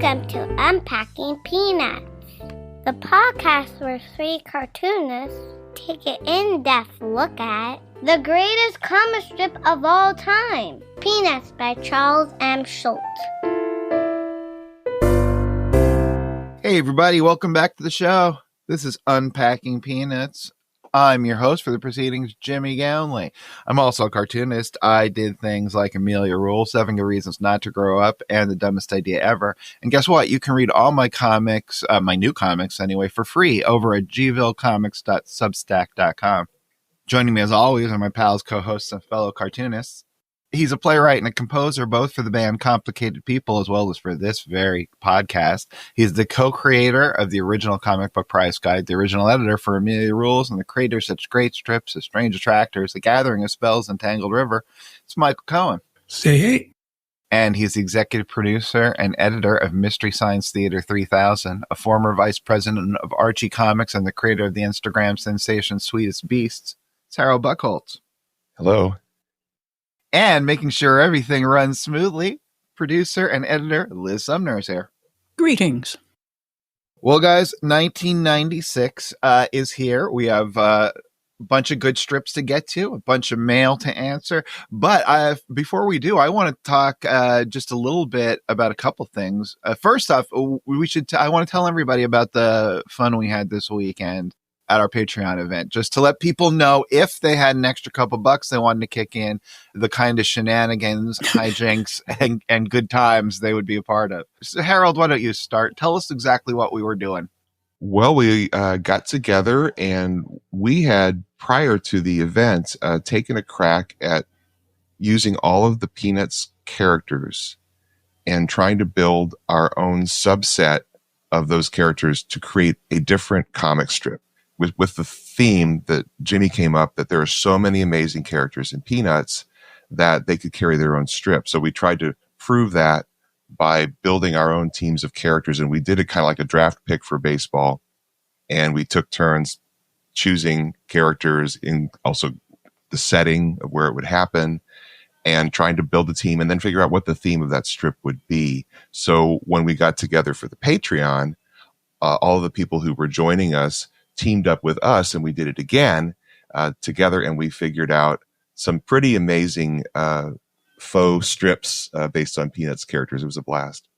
Welcome to Unpacking Peanuts, the podcast where three cartoonists take an in-depth look at the greatest comic strip of all time, Peanuts by Charles M. Schulz. Hey everybody, welcome back to the show. This is Unpacking Peanuts. I'm your host for the proceedings, Jimmy Gownley. I'm also a cartoonist. I did things like Amelia Rule, 7 Good Reasons Not to Grow Up, and The Dumbest Idea Ever. And guess what? You can read all my comics, my new comics anyway, for free over at gvillecomics.substack.com. Joining me as always are my pals, co-hosts, and fellow cartoonists. He's a playwright and a composer, both for the band Complicated People as well as for this very podcast. He's the co-creator of the original comic book price guide, the original editor for Amelia Rules, and the creator of such great strips as Strange Attractors, The Gathering of Spells, and Tangled River. It's Michael Cohen. Say hey. And he's the executive producer and editor of Mystery Science Theater 3000, a former vice president of Archie Comics and the creator of the Instagram sensation Sweetest Beasts. It's Harold Buchholz. Hello. And making sure everything runs smoothly, producer and editor Liz Sumner is here. Greetings. Well, guys, 1996 is here. We have a bunch of good strips to get to, a bunch of mail to answer. But before we do, I want to talk just a little bit about a couple things. First off, I want to tell everybody about the fun we had this weekend at our Patreon event, just to let people know if they had an extra couple bucks they wanted to kick in, the kind of shenanigans, hijinks, and good times they would be a part of. So Harold, why don't you start? Tell us exactly what we were doing. Well, we got together and we had, prior to the event, taken a crack at using all of the Peanuts characters and trying to build our own subset of those characters to create a different comic strip. With the theme that Jimmy came up, that there are so many amazing characters in Peanuts that they could carry their own strip. So we tried to prove that by building our own teams of characters. And we did it kind of like a draft pick for baseball. And we took turns choosing characters in also the setting of where it would happen and trying to build a team and then figure out what the theme of that strip would be. So when we got together for the Patreon, all of the people who were joining us teamed up with us, and we did it again together, and we figured out some pretty amazing faux strips based on Peanuts characters. It was a blast.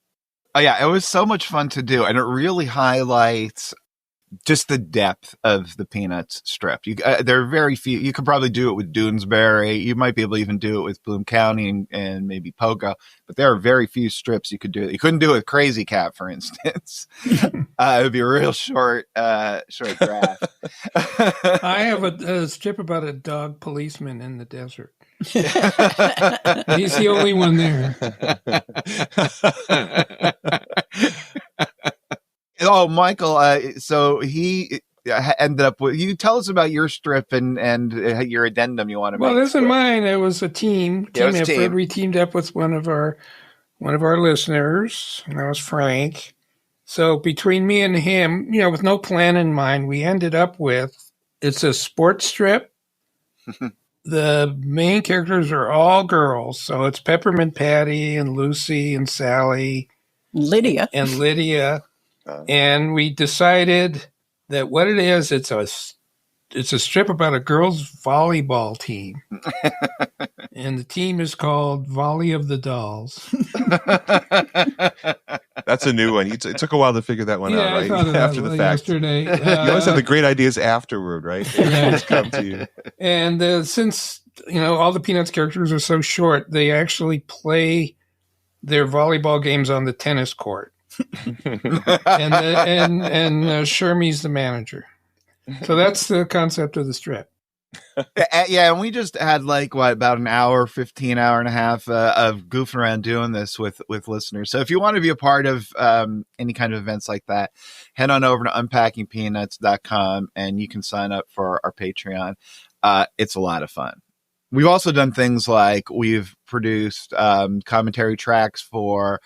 Oh yeah, it was so much fun to do, and it really highlights just the depth of the Peanuts strip. There are very few. You could probably do it with Doonesbury. You might be able to even do it with Bloom County and maybe Pogo, but there are very few strips you could do. You couldn't do it with Crazy Cat, for instance. It would be a real short draft. I have a strip about a dog policeman in the desert. He's the only one there. Oh, Michael, so he ended up with, you tell us about your strip and your addendum you want to make. Well, this isn't mine. It was a team effort. We teamed up with one of our listeners, and that was Frank. So between me and him, with no plan in mind, we ended up with, it's a sports strip. The main characters are all girls. So it's Peppermint Patty and Lucy and Sally. Lydia. And we decided that what it is, it's a strip about a girls' volleyball team. And the team is called Volley of the Dolls. That's a new one. It took a while to figure that one out, right? I thought of that after the fact. Yesterday. You always have the great ideas afterward, right? They just come to you. And since, all the Peanuts characters are so short, they actually play their volleyball games on the tennis court. and Shermie's the manager. So that's the concept of the strip. Yeah, and we just had about an hour, 15 hour and a half of goofing around doing this with listeners. So if you want to be a part of any kind of events like that, head on over to unpackingpeanuts.com and you can sign up for our Patreon. It's a lot of fun. We've also done things like we've produced commentary tracks for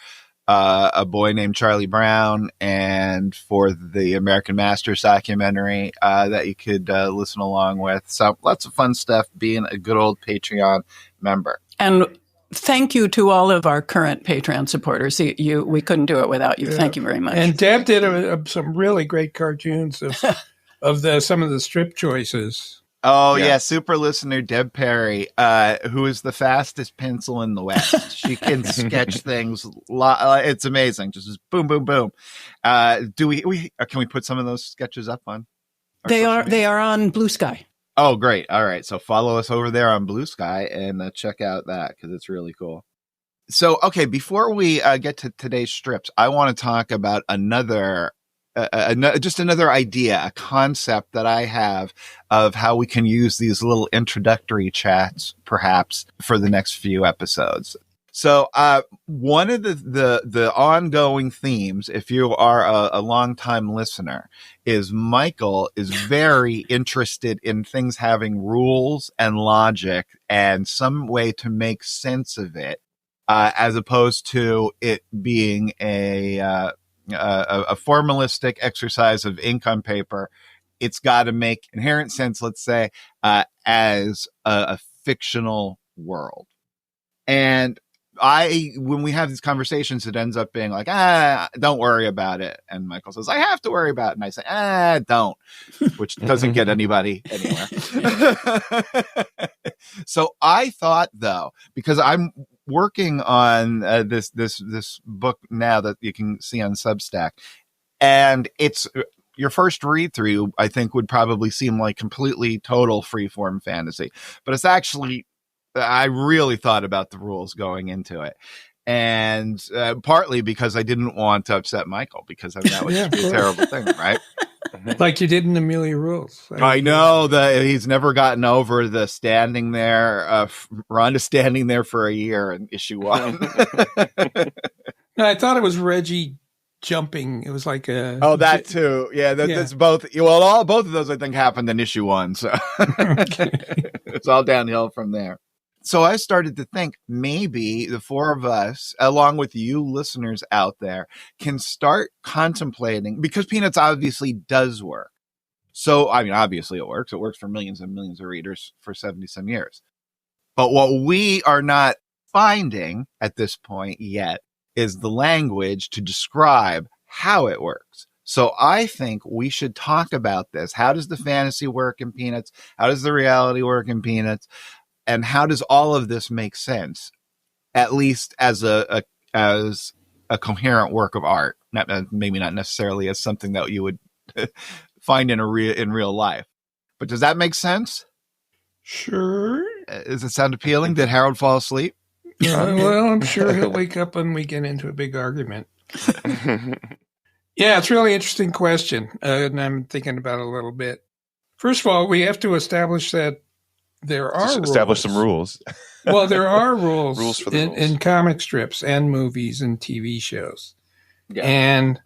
A Boy Named Charlie Brown and for the American Masters documentary that you could listen along with. So lots of fun stuff being a good old Patreon member. And thank you to all of our current Patreon supporters. We couldn't do it without you. Yeah. Thank you very much. And Deb did some really great cartoons of some of the strip choices. Oh, yeah. Super listener Deb Perry, who is the fastest pencil in the West. She can sketch things. It's amazing. Just boom, boom, boom. Can we put some of those sketches up on? They are on Blue Sky. Oh, great. All right. So follow us over there on Blue Sky and check out that because it's really cool. So, okay, before we get to today's strips, I want to talk about another idea, a concept that I have of how we can use these little introductory chats, perhaps, for the next few episodes. So, one of the ongoing themes, if you are a longtime listener, is Michael is very interested in things having rules and logic and some way to make sense of it, as opposed to it being a formalistic exercise of ink on paper. It's got to make inherent sense, let's say, as a fictional world. And when we have these conversations, it ends up being like, don't worry about it. And Michael says, I have to worry about it. And I say, don't, which doesn't get anybody anywhere. So I thought, though, because I'm working on this book now that you can see on Substack, and it's your first read through, I think, would probably seem like completely total freeform fantasy, but it's actually, I really thought about the rules going into it. And partly because I didn't want to upset Michael, because that would be a terrible thing, right? Like you did in Amelia Rules. I know that he's never gotten over the standing there, Rhonda standing there for a year in issue 1. No, I thought it was Reggie jumping. It was like that too. Yeah, that's both. Well, both of those I think happened in issue 1. So it's all downhill from there. So I started to think maybe the four of us, along with you listeners out there, can start contemplating, because Peanuts obviously does work. So, I mean, obviously it works. It works for millions and millions of readers for 70-some years. But what we are not finding at this point yet is the language to describe how it works. So I think we should talk about this. How does the fantasy work in Peanuts? How does the reality work in Peanuts? And how does all of this make sense, at least as a coherent work of art? Maybe not necessarily as something that you would find in real life. But does that make sense? Sure. Does it sound appealing? Did Harold fall asleep? Well, I'm sure he'll wake up when we get into a big argument. Yeah, it's a really interesting question, and I'm thinking about it a little bit. First of all, we have to establish that there are rules. Establish some rules. Well, there are rules, for the rules in comic strips and movies and TV shows. Yeah. And,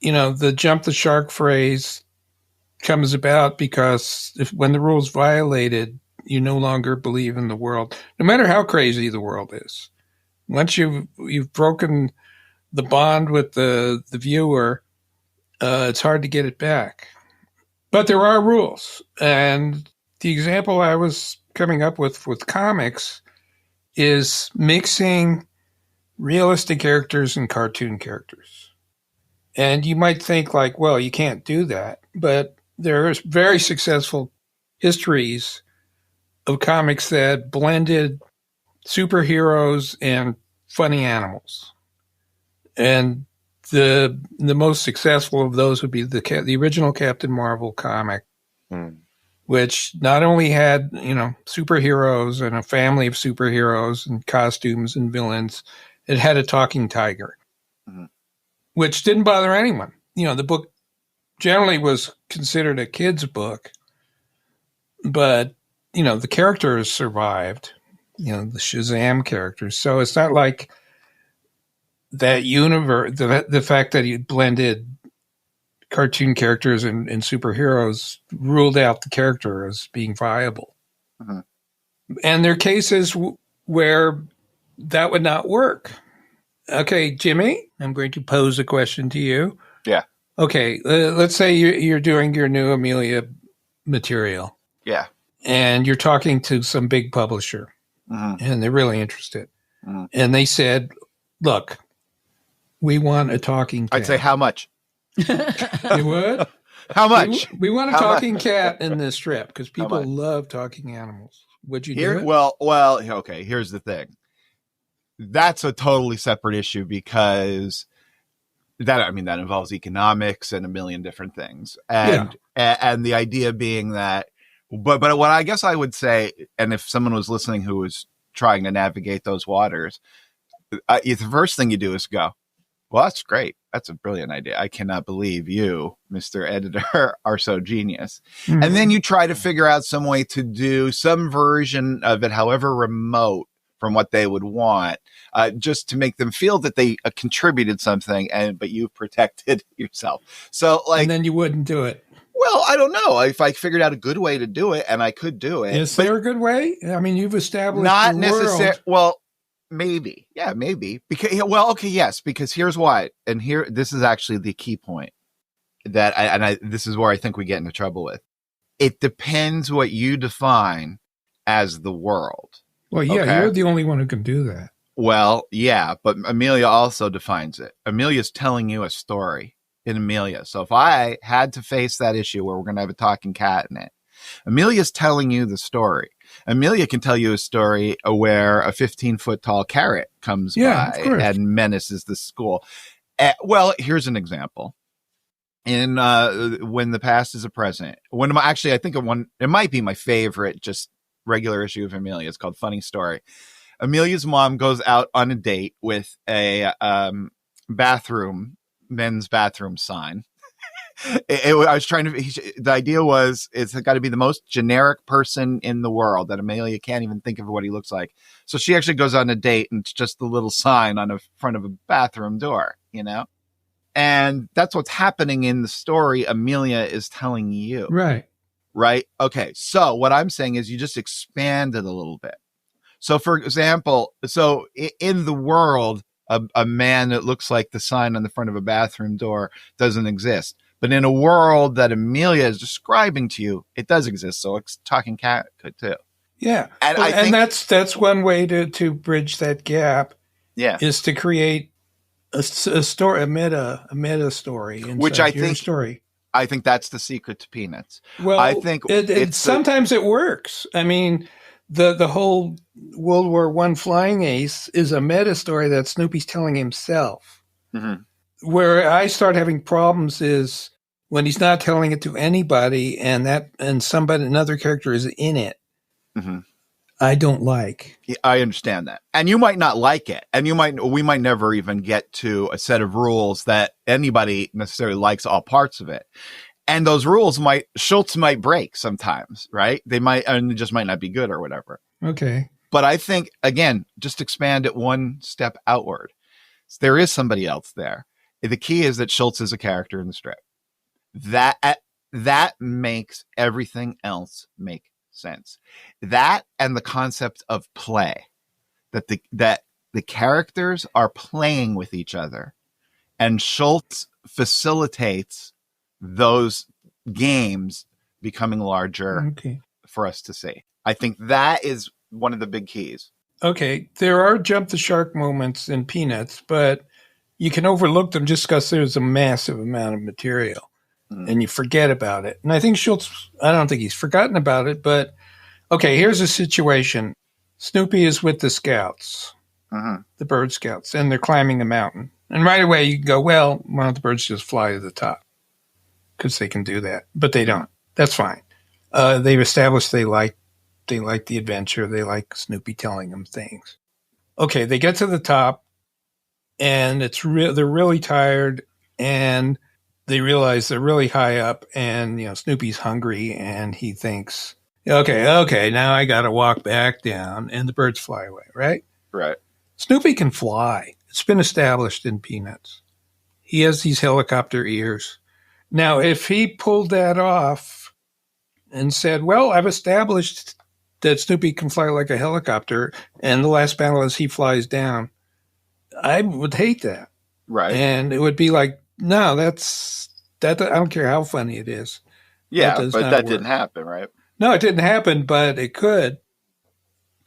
the jump the shark phrase comes about because when the rule's violated, you no longer believe in the world, no matter how crazy the world is. Once you've broken the bond with the viewer, it's hard to get it back. But there are rules, and the example I was coming up with comics is mixing realistic characters and cartoon characters. And you might think like, well, you can't do that. But there are very successful histories of comics that blended superheroes and funny animals. And the most successful of those would be the original Captain Marvel comic, which not only had, superheroes and a family of superheroes and costumes and villains, it had a talking tiger, which didn't bother anyone. The book generally was considered a kid's book, but, the characters survived, the Shazam characters. So it's not like that universe, the fact that you blended cartoon characters and superheroes ruled out the character as being viable. And there are cases where that would not work. Okay, Jimmy, I'm going to pose a question to you. Yeah. Okay, let's say you're doing your new Amelia material. Yeah. And you're talking to some big publisher. and they're really interested. And they said, look, we want a talking cat. I'd say, how much? You would? How much? We want a talking cat in this strip because people love talking animals. Would you do it? Well, okay, here's the thing. That's a totally separate issue because that involves economics and a million different things. And the idea being that, but what I guess I would say, and if someone was listening who was trying to navigate those waters, the first thing you do is go, well, that's great. That's a brilliant idea. I cannot believe you, Mr. Editor, are so genius. Mm-hmm. And then you try to figure out some way to do some version of it, however remote from what they would want, just to make them feel that they contributed something, but you've protected yourself. So, and then you wouldn't do it. Well, I don't know. If I figured out a good way to do it, and I could do it. Is there a good way? I mean, you've established not necessarily. Well, maybe. Yeah, maybe. Because here's why. And this is actually the key point this is where I think we get into trouble with. It depends what you define as the world. Well, yeah, okay? You're the only one who can do that. Well, yeah, but Amelia also defines it. Amelia's telling you a story in Amelia. So if I had to face that issue where we're going to have a talking cat in it, Amelia's telling you the story. Amelia can tell you a story where a 15-foot tall carrot comes by and menaces the school. Well, here's an example. In When the Past is a Present, I think it might be my favorite just regular issue of Amelia. It's called Funny Story. Amelia's mom goes out on a date with a men's bathroom sign. The idea was it's got to be the most generic person in the world that Amelia can't even think of what he looks like. So she actually goes on a date and it's just the little sign on the front of a bathroom door, and that's what's happening in the story Amelia is telling you. Right. Okay. So what I'm saying is you just expand it a little bit. So for example, in the world, a man that looks like the sign on the front of a bathroom door doesn't exist. But in a world that Amelia is describing to you, it does exist. So a talking cat could too. Yeah. And that's one way to bridge that gap. Yeah. Is to create a story, a meta story. Which I think that's the secret to Peanuts. Well, I think sometimes it works. I mean, the whole World War I flying ace is a meta story that Snoopy's telling himself. Mm-hmm. Where I start having problems is when he's not telling it to anybody and another character is in it. Mm-hmm. I don't like. I understand that. And you might not like it. And we might never even get to a set of rules that anybody necessarily likes all parts of it. And those rules Schulz might break sometimes, right? They just might not be good or whatever. Okay. But I think, again, just expand it one step outward. There is somebody else there. The key is that Schulz is a character in the strip. That makes everything else make sense. That and the concept of play, that the characters are playing with each other, and Schulz facilitates those games becoming larger for us to see. I think that is one of the big keys. Okay, there are jump the shark moments in Peanuts, but you can overlook them just because there's a massive amount of material and you forget about it. And I think Schulz, I don't think he's forgotten about it, but okay, here's a situation. Snoopy is with the scouts, the bird scouts, and they're climbing a mountain. And right away you can go, well, why don't the birds just fly to the top? Because they can do that, but they don't. That's fine. They've established they like the adventure. They like Snoopy telling them things. Okay, they get to the top. And they're really tired, and they realize they're really high up, and Snoopy's hungry, and he thinks, okay, now I got to walk back down, and the birds fly away, right? Right. Snoopy can fly. It's been established in Peanuts. He has these helicopter ears. Now, if he pulled that off and said, well, I've established that Snoopy can fly like a helicopter, and the last battle is he flies down, I would hate that. Right. And it would be like, no, that I don't care how funny it is. Yeah, but that didn't happen, right? No, it didn't happen, but it could.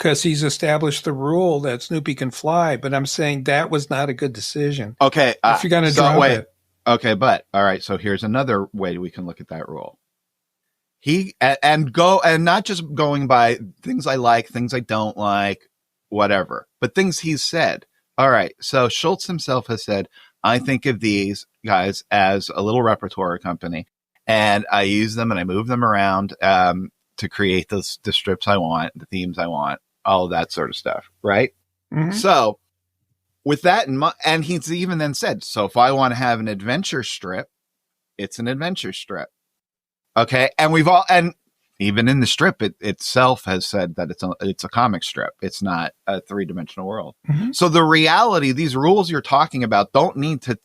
because he's established the rule that Snoopy can fly. But I'm saying that was not a good decision. Okay. If you're going to drop it. Okay, but all right. So here's another way we can look at that rule. And not just going by things I like, things I don't like, whatever, but things he's said. All right. So Schulz himself has said, I think of these guys as a little repertoire company, and I use them and I move them around to create the strips I want, the themes I want, all of that sort of stuff. Right. Mm-hmm. So with that in mind, and he's even then said, so if I want to have an adventure strip, it's an adventure strip. Okay. And and even in the strip, it itself has said that it's a comic strip. It's not a 3-dimensional world. Mm-hmm. So the reality, these rules you're talking about don't need to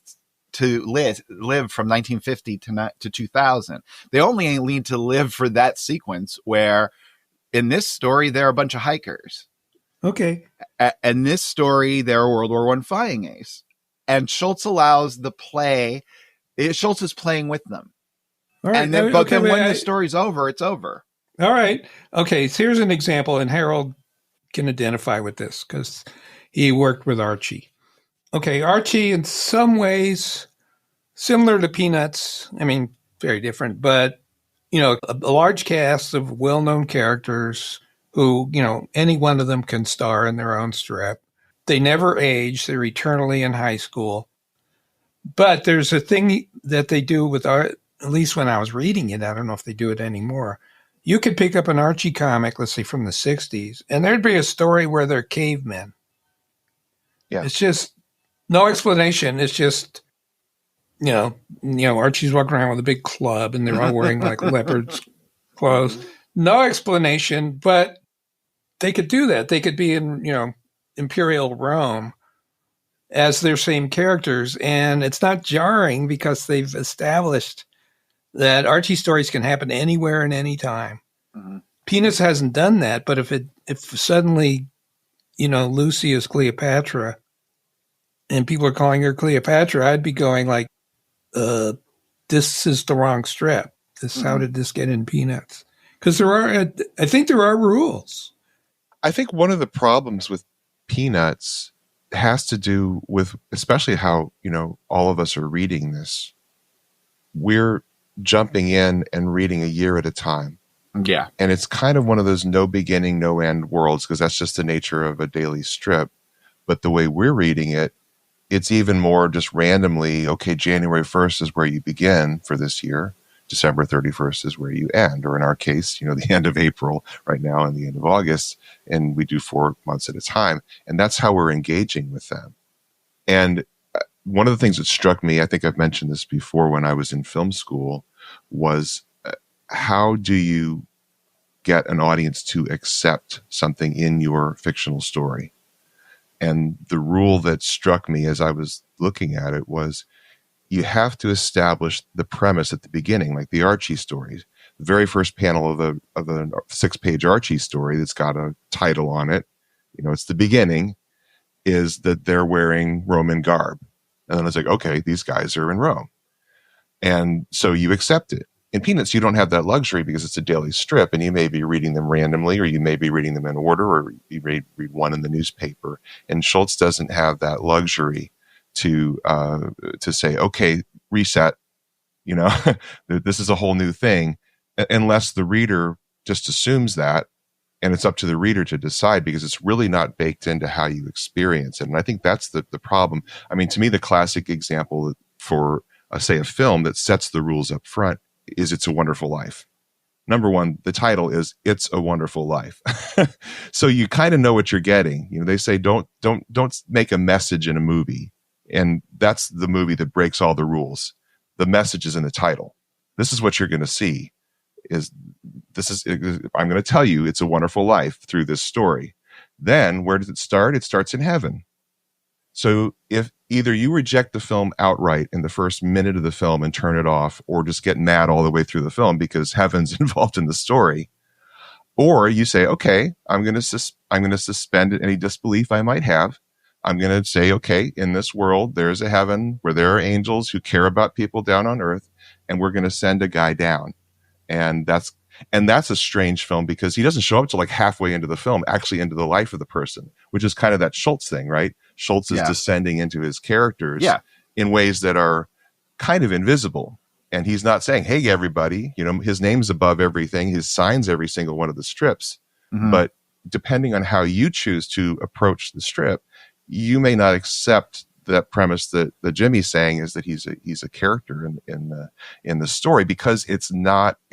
live from 1950 to 2000. They only need to live for that sequence where in this story, there are a bunch of hikers. Okay. And this story, they're a World War I flying ace. And Schulz allows the play. Schulz is playing with them. All right. And then, but then when the story's over, it's over. All right. Okay. So here's an example, and Harold can identify with this because he worked with Archie. Okay. Archie, in some ways, similar to Peanuts. I mean, very different, but, a large cast of well-known characters who, any one of them can star in their own strip. They never age. They're eternally in high school. But there's a thing that they do with art, at least when I was reading it. I don't know if they do it anymore. You could pick up an Archie comic, let's say from the 60s, and there'd be a story where they're cavemen. Yeah. It's just no explanation. It's just, Archie's walking around with a big club and they're all wearing like leopard's clothes. No explanation, but they could do that. They could be in, Imperial Rome as their same characters. And it's not jarring because they've established that Archie stories can happen anywhere and anytime. Mm-hmm. Peanuts hasn't done that, but if suddenly, Lucy is Cleopatra and people are calling her Cleopatra, I'd be going like, this is the wrong strip. How did this get in Peanuts? Because I think there are rules. I think one of the problems with Peanuts has to do with, especially how, all of us are reading this. We're jumping in and reading a year at a time. Yeah. And it's kind of one of those no beginning, no end worlds, because that's just the nature of a daily strip. But the way we're reading it, it's even more just randomly, okay, January 1st is where you begin for this year. December 31st is where you end, or in our case, the end of April right now and the end of August, and we do 4 months at a time. And that's how we're engaging with them. And one of the things that struck me, I think I've mentioned this before when I was in film school, was how do you get an audience to accept something in your fictional story? And the rule that struck me as I was looking at it was you have to establish the premise at the beginning, like the Archie stories. The very first panel of a 6-page Archie story that's got a title on it, it's the beginning, is that they're wearing Roman garb. And then it's like, okay, these guys are in Rome. And so you accept it. In Peanuts, you don't have that luxury because it's a daily strip, and you may be reading them randomly, or you may be reading them in order, or you may read one in the newspaper. And Schulz doesn't have that luxury to say, okay, reset, this is a whole new thing, unless the reader just assumes that, and it's up to the reader to decide, because it's really not baked into how you experience it. And I think that's the problem. I mean, to me, the classic example for, say, a film that sets the rules up front is It's a Wonderful Life. Number one, the title is It's a Wonderful Life. So you kind of know what you're getting. They say, don't make a message in a movie. And that's the movie that breaks all the rules. The message is in the title. This is what you're going to see. I'm going to tell you It's a Wonderful Life through this story. Then where does it start? It starts in heaven. So if either you reject the film outright in the first minute of the film and turn it off, or just get mad all the way through the film because heaven's involved in the story, or you say, okay, I'm going to suspend any disbelief I might have. I'm going to say, okay, in this world, there's a heaven where there are angels who care about people down on earth, and we're going to send a guy down. And And that's a strange film because he doesn't show up till like halfway into the film, actually into the life of the person, which is kind of that Schulz thing, right? Schulz is descending into his characters in ways that are kind of invisible. And he's not saying, hey, everybody, you know, his name's above everything. His signs every single one of the strips. But depending on how you choose to approach the strip, you may not accept that premise that Jimmy's saying is that he's a character in the story, because it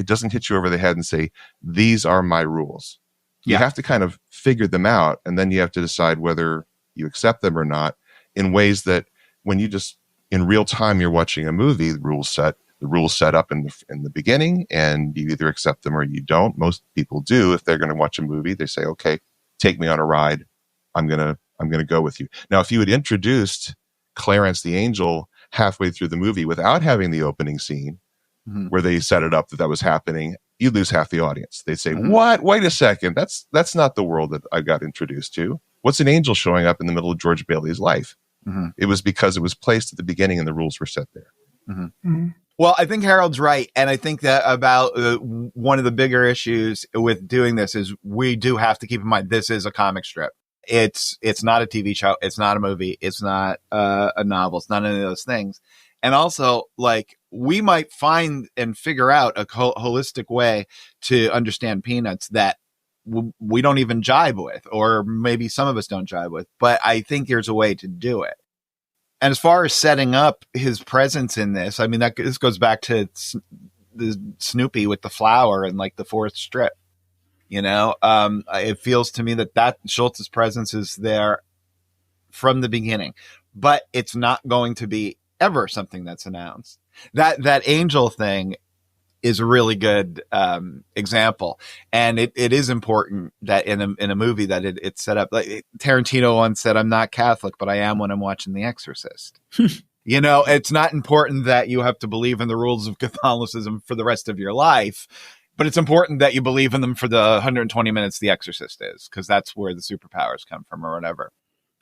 doesn't hit you over the head and say, these are my rules. You have to kind of figure them out, and then you have to decide whether you accept them or not, in ways that when you just in real time you're watching a movie, the rules set up in the beginning, and you either accept them or you don't. Most people do. If they're going to watch a movie, they say, okay, take me on a ride. I'm going to go with you. Now, if you had introduced Clarence the Angel halfway through the movie without having the opening scene where they set it up that was happening, you lose half the audience. They'd say, what? Wait a second. That's not the world that I got introduced to. What's an angel showing up in the middle of George Bailey's life? It was because it was placed at the beginning and the rules were set there. Well, I think Harold's right. And I think that about one of the bigger issues with doing this is we do have to keep in mind, this is a comic strip. It's not a TV show. It's not a movie. It's not a novel. It's not any of those things. And also, like, we might find and figure out a holistic way to understand Peanuts that we don't even jibe with, or maybe some of us don't jibe with, but I think there's a way to do it. And as far as setting up his presence in this, I mean, this goes back to the Snoopy with the flower and like the fourth strip. You know, it feels to me that Schultz's presence is there from the beginning, but it's not going to be ever something that's announced. That angel thing is a really good example, and it is important that in a movie that it's set up. Like Tarantino once said, "I'm not Catholic, but I am when I'm watching The Exorcist." You know, it's not important that you have to believe in the rules of Catholicism for the rest of your life. But it's important that you believe in them for the 120 minutes The Exorcist is, because that's where the superpowers come from or whatever.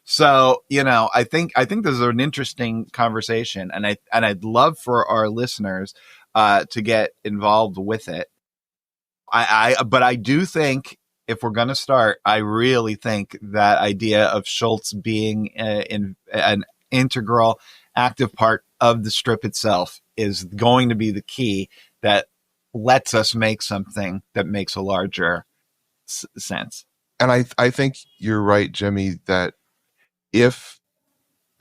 So, you know, I think this is an interesting conversation, and I'd love for our listeners to get involved with it. But I do think if we're going to start, I really think that idea of Schulz being an integral, active part of the strip itself is going to be the key that lets us make something that makes a larger sense. And I think you're right, Jimmy, that if,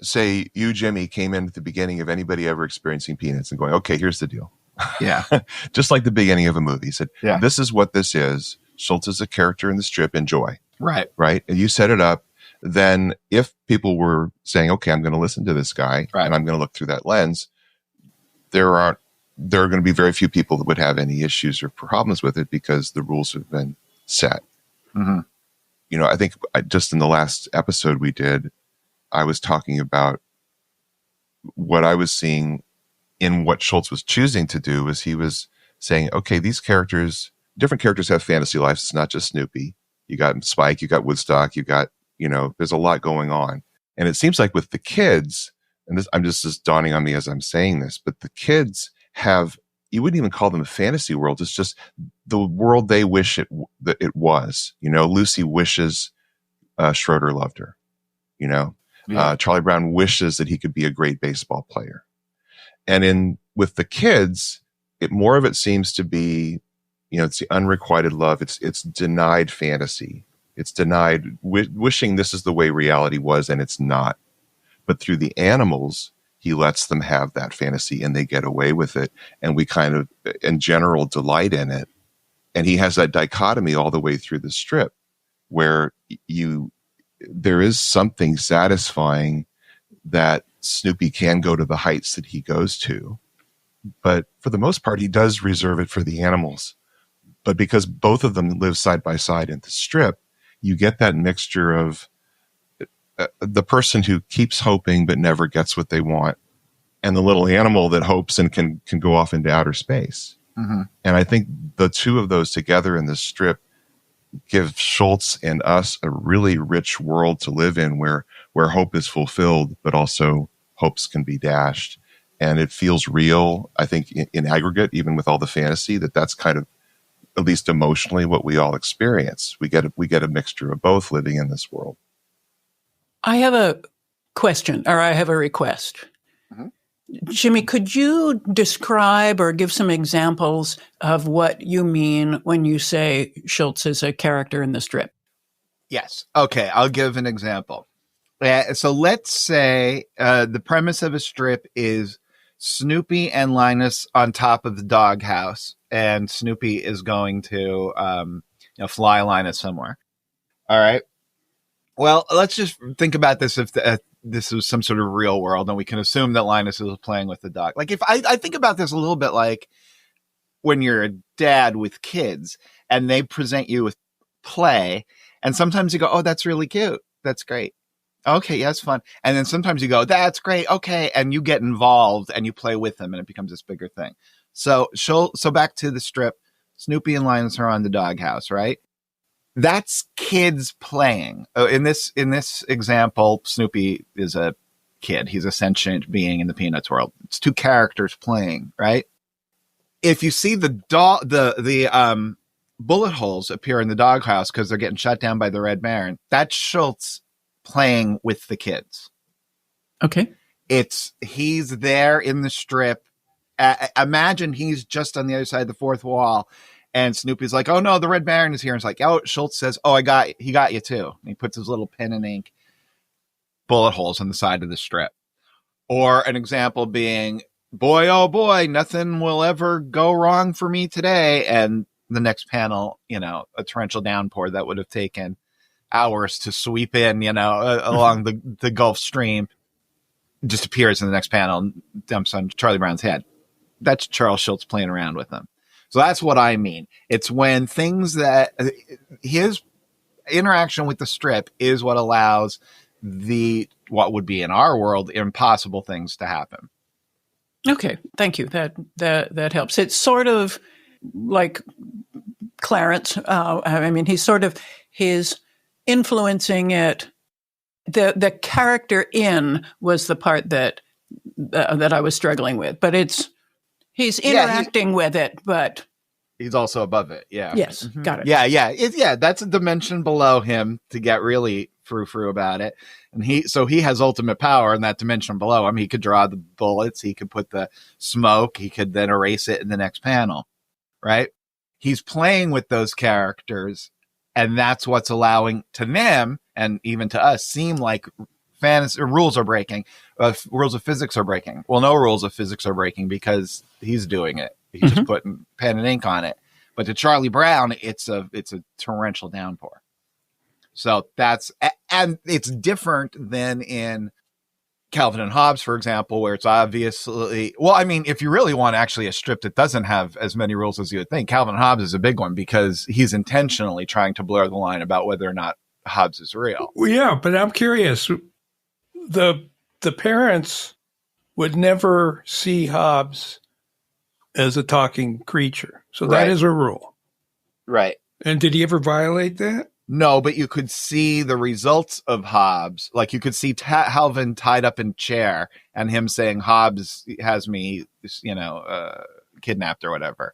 say, you, Jimmy, came in at the beginning of anybody ever experiencing Peanuts and going, okay, here's the deal. Yeah. Just like the beginning of a movie. Said, this is what this is. Schulz is a character in the strip. Enjoy. Right. And you set it up. Then if people were saying, okay, I'm going to listen to this guy and I'm going to look through that lens, there are going to be very few people that would have any issues or problems with it because the rules have been set. You know, I think just in the last episode we did, I was talking about what I was seeing in what Schulz was choosing to do. Was he was saying, okay, these characters, different characters have fantasy lives. It's not just Snoopy. You got Spike, you got Woodstock, you got, you know, there's a lot going on. And it seems like with the kids, and this is dawning on me as I'm saying this, but the kids have, you wouldn't even call them a fantasy world. It's just the world they wish it was. You know, Lucy wishes Schroeder loved her. You know, Charlie Brown wishes that he could be a great baseball player. And with the kids, more of it seems to be, you know, it's the unrequited love. It's denied fantasy. It's denied wishing this is the way reality was, and it's not. But through the animals, he lets them have that fantasy and they get away with it. And we kind of, in general, delight in it. And he has that dichotomy all the way through the strip where there is something satisfying that Snoopy can go to the heights that he goes to. But for the most part, he does reserve it for the animals. But because both of them live side by side in the strip, you get that mixture of the person who keeps hoping but never gets what they want, and the little animal that hopes and can go off into outer space. And I think the two of those together in this strip give Schulz and us a really rich world to live in where hope is fulfilled, but also hopes can be dashed. And it feels real, I think, in aggregate, even with all the fantasy, that's kind of at least emotionally, what we all experience. We get a mixture of both living in this world. I have a question, or I have a request. Jimmy, could you describe or give some examples of what you mean when you say Schulz is a character in the strip? Yes. Okay, I'll give an example. So let's say the premise of a strip is Snoopy and Linus on top of the doghouse, and Snoopy is going to fly Linus somewhere. All right. Well, let's just think about this if this was some sort of real world, and we can assume that Linus is playing with the dog. Like, if I think about this a little bit like when you're a dad with kids and they present you with play, and sometimes you go, oh, that's really cute. That's great. Okay, yeah, that's fun. And then sometimes you go, that's great. Okay. And you get involved and you play with them and it becomes this bigger thing. So back to the strip, Snoopy and Linus are on the doghouse, right? That's kids playing. In this example, Snoopy is a kid. He's a sentient being in the Peanuts world. It's two characters playing, right? If you see the bullet holes appear in the doghouse because they're getting shut down by the Red Baron, that's Schulz playing with the kids. Okay. He's there in the strip. Imagine he's just on the other side of the fourth wall. And Snoopy's like, oh, no, the Red Baron is here. And it's like, oh, Schulz says, oh, he got you, too. And he puts his little pen and ink bullet holes on the side of the strip. Or an example being, boy, oh, boy, nothing will ever go wrong for me today. And the next panel, a torrential downpour that would have taken hours to sweep in, along the Gulf Stream just appears in the next panel and dumps on Charlie Brown's head. That's Charles Schulz playing around with them. So that's what I mean. It's when things that his interaction with the strip is what allows what would be in our world impossible things to happen. Okay, thank you. That helps. It's sort of like Clarence. He's influencing it. The character in was the part that I was struggling with, but he's interacting with it, but he's also above it. Yeah. Yes. Mm-hmm. Got it. Yeah. That's a dimension below him to get really frou-frou about it. And he has ultimate power in that dimension below him. He could draw the bullets. He could put the smoke. He could then erase it in the next panel. Right. He's playing with those characters, and that's what's allowing to them and even to us seem like fantasy rules are breaking. Rules of physics are breaking. Well, no rules of physics are breaking because he's doing it. He's just putting pen and ink on it. But to Charlie Brown, it's a torrential downpour. So and it's different than in Calvin and Hobbes, for example, where it's obviously, if you really want actually a strip that doesn't have as many rules as you would think, Calvin and Hobbes is a big one because he's intentionally trying to blur the line about whether or not Hobbes is real. Well, yeah, but I'm curious. The parents would never see Hobbes as a talking creature. So that is a rule. Right. And did he ever violate that? No, but you could see the results of Hobbes. Like you could see Halvin tied up in chair and him saying, Hobbes has me, kidnapped or whatever,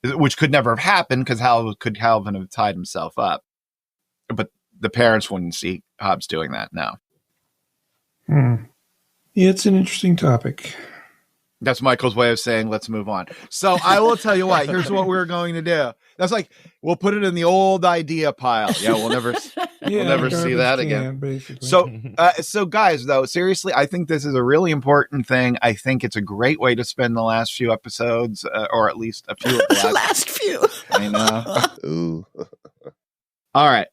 which could never have happened because Halvin have tied himself up. But the parents wouldn't see Hobbes doing that now. Yeah, it's an interesting topic. That's Michael's way of saying, let's move on. So I will tell you what, here's what we're going to do. That's like, we'll put it in the old idea pile. Yeah, we'll never see that again. Basically. So guys, though, seriously, I think this is a really important thing. I think it's a great way to spend the last few episodes, or at least a few of the last few. I know. Ooh. All right.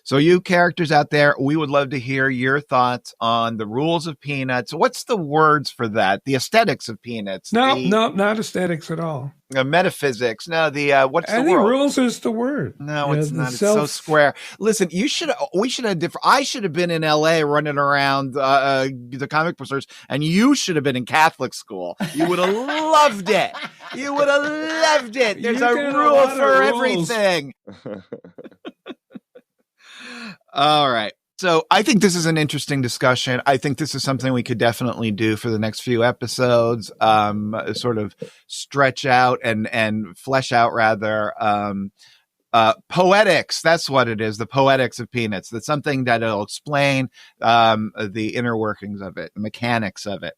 So you characters out there, we would love to hear your thoughts on the rules of Peanuts. What's the words for that? The aesthetics of Peanuts. No, not aesthetics at all. Metaphysics. No, what's the word? I think rules is the word. No, it's not. It's so square. Listen, we should have different. I should have been in LA running around the comic book stores, and you should have been in Catholic school. You would have loved it. You would have loved it. There's a rule for everything. All right. So I think this is an interesting discussion. I think this is something we could definitely do for the next few episodes, sort of stretch out and flesh out rather, poetics. That's what it is. The poetics of peanuts. That's something that'll explain, the inner workings of it, the mechanics of it.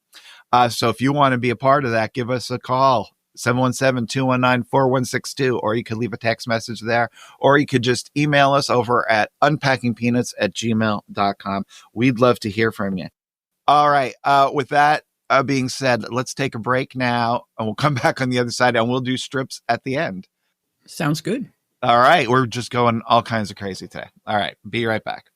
So if you want to be a part of that, give us a call. 717-219-4162, or you could leave a text message there, or you could just email us over at unpackingpeanuts@gmail.com. We'd love to hear from you. All right. With that being said, let's take a break now, and we'll come back on the other side, and we'll do strips at the end. Sounds good. All right. We're just going all kinds of crazy today. All right. Be right back.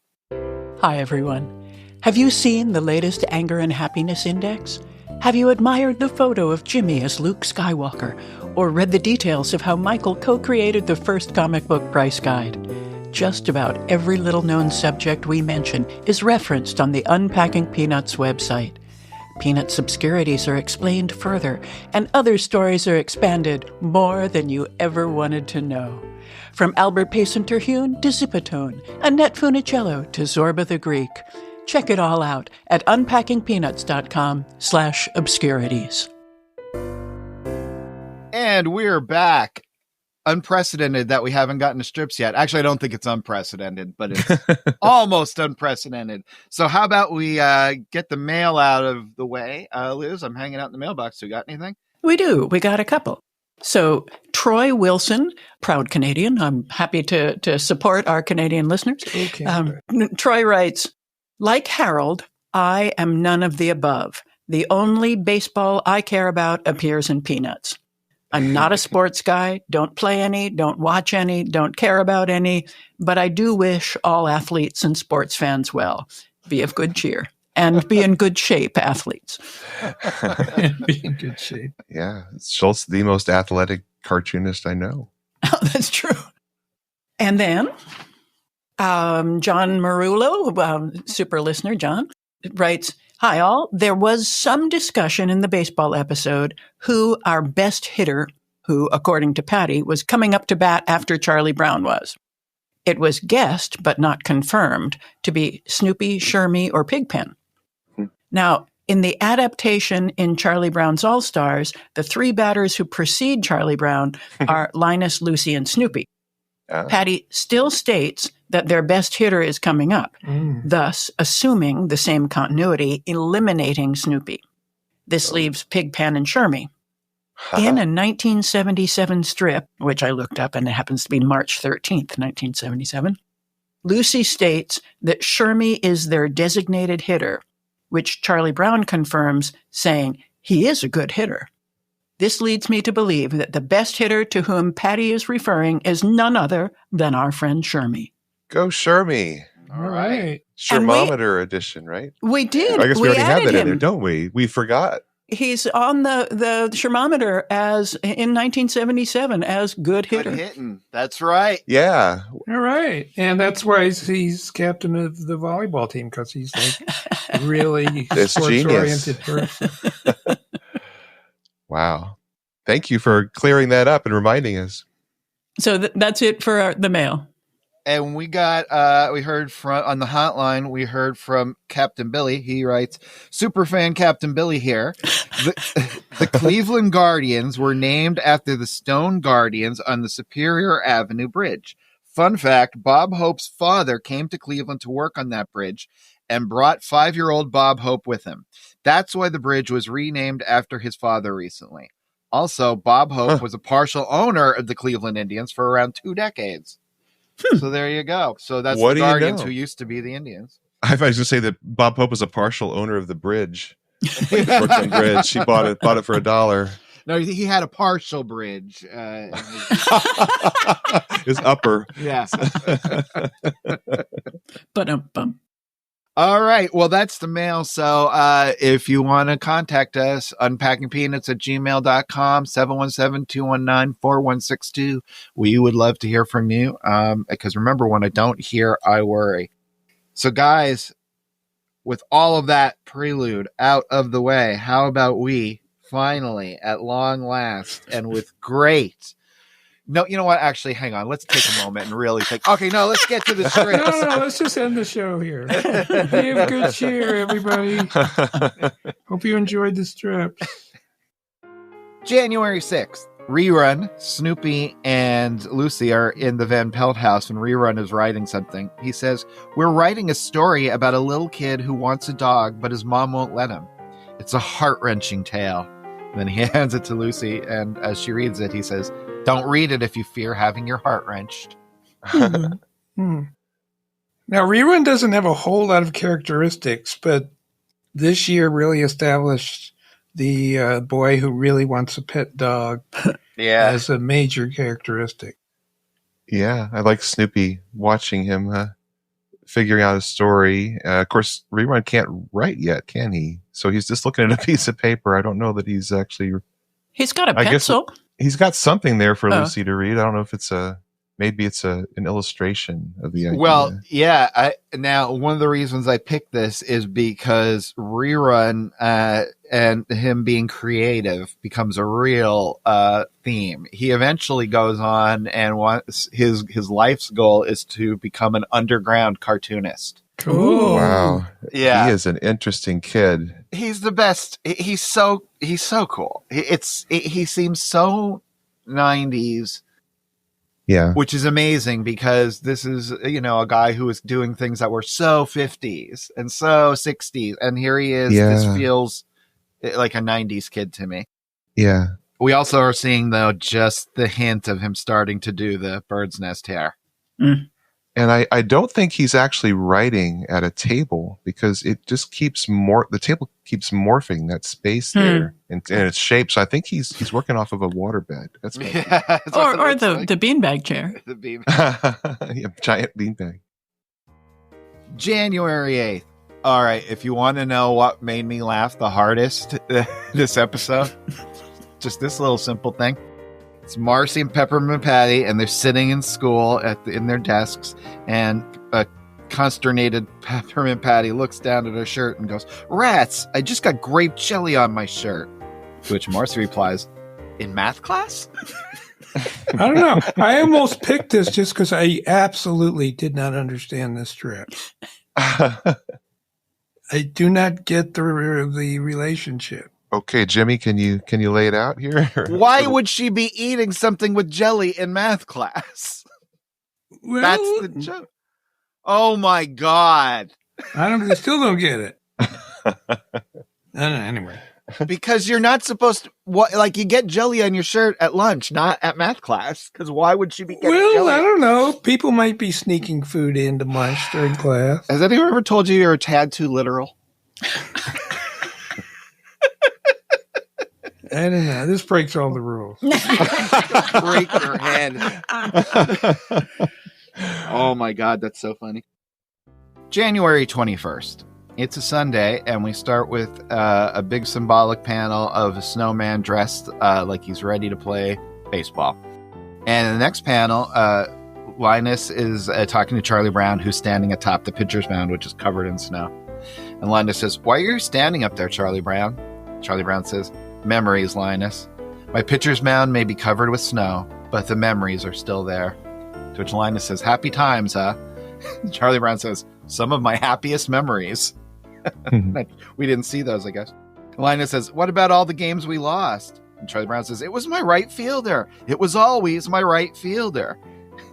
Hi, everyone. Have you seen the latest Anger and Happiness Index? Have you admired the photo of Jimmy as Luke Skywalker, or read the details of how Michael co-created the first comic book price guide? Just about every little-known subject we mention is referenced on the Unpacking Peanuts website. Peanuts obscurities are explained further, and other stories are expanded more than you ever wanted to know. From Albert Payson Terhune to Zipatone, Annette Funicello to Zorba the Greek. Check it all out at unpackingpeanuts.com/obscurities. And we're back. Unprecedented that we haven't gotten to strips yet. Actually, I don't think it's unprecedented, but it's almost unprecedented. So how about we get the mail out of the way? Liz, I'm hanging out in the mailbox. So you got anything? We do. We got a couple. So Troy Wilson, proud Canadian. I'm happy to support our Canadian listeners. Okay. Troy writes, like Harold, I am none of the above. The only baseball I care about appears in Peanuts. I'm not a sports guy, don't play any, don't watch any, don't care about any, but I do wish all athletes and sports fans well. Be of good cheer. And be in good shape, athletes. Be in good shape. Yeah. Schulz, the most athletic cartoonist I know. Oh, that's true. And then John Marullo, super listener, John, writes, hi all, there was some discussion in the baseball episode who our best hitter, who, according to Patty, was coming up to bat after Charlie Brown was. It was guessed, but not confirmed, to be Snoopy, Shermie, or Pigpen. Now, in the adaptation in Charlie Brown's All-Stars, the three batters who precede Charlie Brown are Linus, Lucy, and Snoopy. Patty still states that their best hitter is coming up, thus assuming the same continuity, eliminating Snoopy. This leaves Pigpen and Shermie. In a 1977 strip, which I looked up and it happens to be March 13th, 1977, Lucy states that Shermie is their designated hitter, which Charlie Brown confirms, saying he is a good hitter. This leads me to believe that the best hitter to whom Patty is referring is none other than our friend Shermie. Go Shermie. All right. Shermometer edition, right? We did. I guess we already have that him in there, don't we? We forgot. He's on the Shermometer as in 1977 as good hitter. Good hitting. That's right. Yeah. All right. And that's why he's captain of the volleyball team, because he's like really sports-oriented person. Wow. Thank you for clearing that up and reminding us. So that's it for the mail. And we got, we heard from, on the hotline, we heard from Captain Billy. He writes, Superfan Captain Billy here. The Cleveland Guardians were named after the Stone Guardians on the Superior Avenue Bridge. Fun fact, Bob Hope's father came to Cleveland to work on that bridge and brought 5-year-old Bob Hope with him. That's why the bridge was renamed after his father recently. Also, Bob Hope was a partial owner of the Cleveland Indians for around 2 decades. So there you go. So that's the Guardians who used to be the Indians. I was going to say that Bob Hope was a partial owner of the bridge. The Brooklyn Bridge. He bought it for $1. No, he had a partial bridge. His upper. Yeah. Ba-dum-bum. All right. Well, that's the mail. So if you want to contact us, unpackingpeanuts@gmail.com, 717-219-4162. We would love to hear from you. Because remember, when I don't hear, I worry. So guys, with all of that prelude out of the way, how about we finally, at long last, and with great No, you know what? Actually, hang on. Let's take a moment and really think. Okay, no, let's get to the script. No, let's just end the show here. Give good cheer, everybody. Hope you enjoyed the strips. January 6th. Rerun, Snoopy, and Lucy are in the Van Pelt house and Rerun is writing something. He says, "We're writing a story about a little kid who wants a dog, but his mom won't let him. It's a heart-wrenching tale." And then he hands it to Lucy, and as she reads it, he says, "Don't read it if you fear having your heart wrenched." Now, Rerun doesn't have a whole lot of characteristics, but this year really established the boy who really wants a pet dog as a major characteristic. Yeah, I like Snoopy watching him figuring out a story. Of course, Rerun can't write yet, can he? So he's just looking at a piece of paper. I don't know that he's actually... He's got a pencil. He's got something there for Lucy to read. I don't know if it's maybe it's an illustration of the idea. Well, yeah. Now, one of the reasons I picked this is because Rerun and him being creative becomes a real theme. He eventually goes on and wants his life's goal is to become an underground cartoonist. Cool. Wow. Yeah. He is an interesting kid. He's the best. He's so cool. He seems so 90s. Yeah. Which is amazing because this is, a guy who is doing things that were so 50s and so 60s. And here he is. Yeah. This feels like a 90s kid to me. Yeah. We also are seeing, though, just the hint of him starting to do the bird's nest hair. Mm. And I don't think he's actually writing at a table because it just keeps the table keeps morphing that space there and its shape. So I think he's working off of a waterbed. That's or the beanbag chair. The beanbag. Yeah, giant beanbag. January 8th. All right, if you want to know what made me laugh the hardest this episode, just this little simple thing. It's Marcy and Peppermint Patty, and they're sitting in school in their desks, and a consternated Peppermint Patty looks down at her shirt and goes, "Rats, I just got grape jelly on my shirt." To which Marcy replies, "In math class?" I don't know. I almost picked this just because I absolutely did not understand this strip. I do not get the relationship. Okay, Jimmy, can you lay it out here? Why would she be eating something with jelly in math class? Well, that's the joke. Oh my God! I still don't get it. I don't know, anyway, because you're not supposed to. You get jelly on your shirt at lunch, not at math class. Because why would she be getting jelly? I don't know. People might be sneaking food into lunch during class. Has anyone ever told you you're a tad too literal? I don't know. This breaks all the rules. Break your head. Oh my God, that's so funny. January 21st. It's a Sunday, and we start with a big symbolic panel of a snowman dressed like he's ready to play baseball. And in the next panel, Linus is talking to Charlie Brown, who's standing atop the pitcher's mound, which is covered in snow. And Linus says, "Why are you standing up there, Charlie Brown?" Charlie Brown says, "Memories, Linus. My pitcher's mound may be covered with snow, but the memories are still there." To which Linus says, "Happy times, huh?" Charlie Brown says, "Some of my happiest memories." We didn't see those, I guess. Linus says, "What about all the games we lost?" And Charlie Brown says, "It was my right fielder. It was always my right fielder."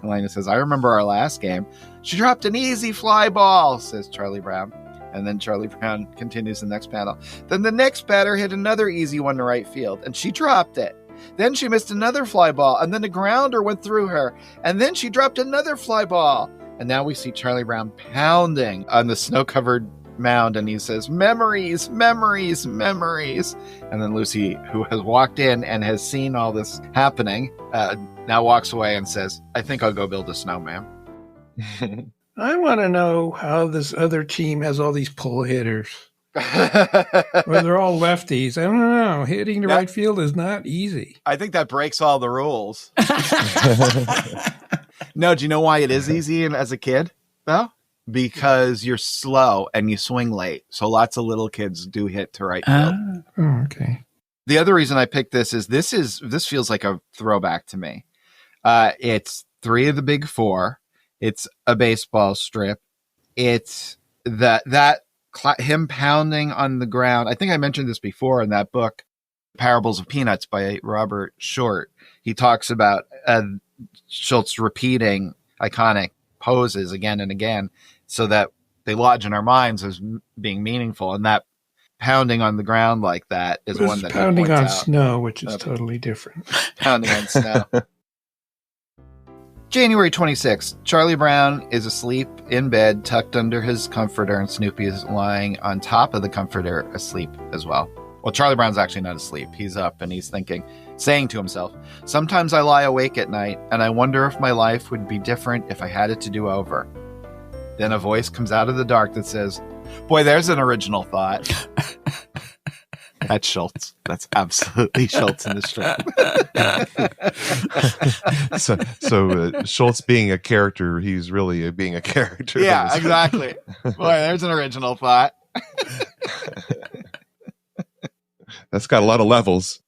And Linus says, "I remember our last game. She dropped an easy fly ball," says Charlie Brown. And then Charlie Brown continues the next panel. "Then the next batter hit another easy one to right field, and she dropped it. Then she missed another fly ball, and then a grounder went through her, and then she dropped another fly ball." And now we see Charlie Brown pounding on the snow-covered mound, and he says, "Memories, memories, memories." And then Lucy, who has walked in and has seen all this happening, now walks away and says, "I think I'll go build a snowman." I want to know how this other team has all these pull hitters. Well, they're all lefties. I don't know. Hitting the right field is not easy. I think that breaks all the rules. No, do you know why it is easy as a kid, though? Because you're slow and you swing late. So lots of little kids do hit to right field. Oh, okay. The other reason I picked this feels like a throwback to me. It's 3 of the big 4. It's a baseball strip. It's him pounding on the ground. I think I mentioned this before in that book, Parables of Peanuts by Robert Short. He talks about Schulz repeating iconic poses again and again so that they lodge in our minds as being meaningful. And that pounding on the ground like that is one that pounding on snow, which is totally different. Pounding on snow. January 26th, Charlie Brown is asleep in bed, tucked under his comforter, and Snoopy is lying on top of the comforter, asleep as well. Well, Charlie Brown's actually not asleep. He's up and he's saying to himself, "Sometimes I lie awake at night, and I wonder if my life would be different if I had it to do over." Then a voice comes out of the dark that says, "Boy, there's an original thought." That's Schulz. That's absolutely Schulz in the strip. so Schulz being a character, he's really being a character. Yeah, exactly. Boy, there's an original thought. That's got a lot of levels.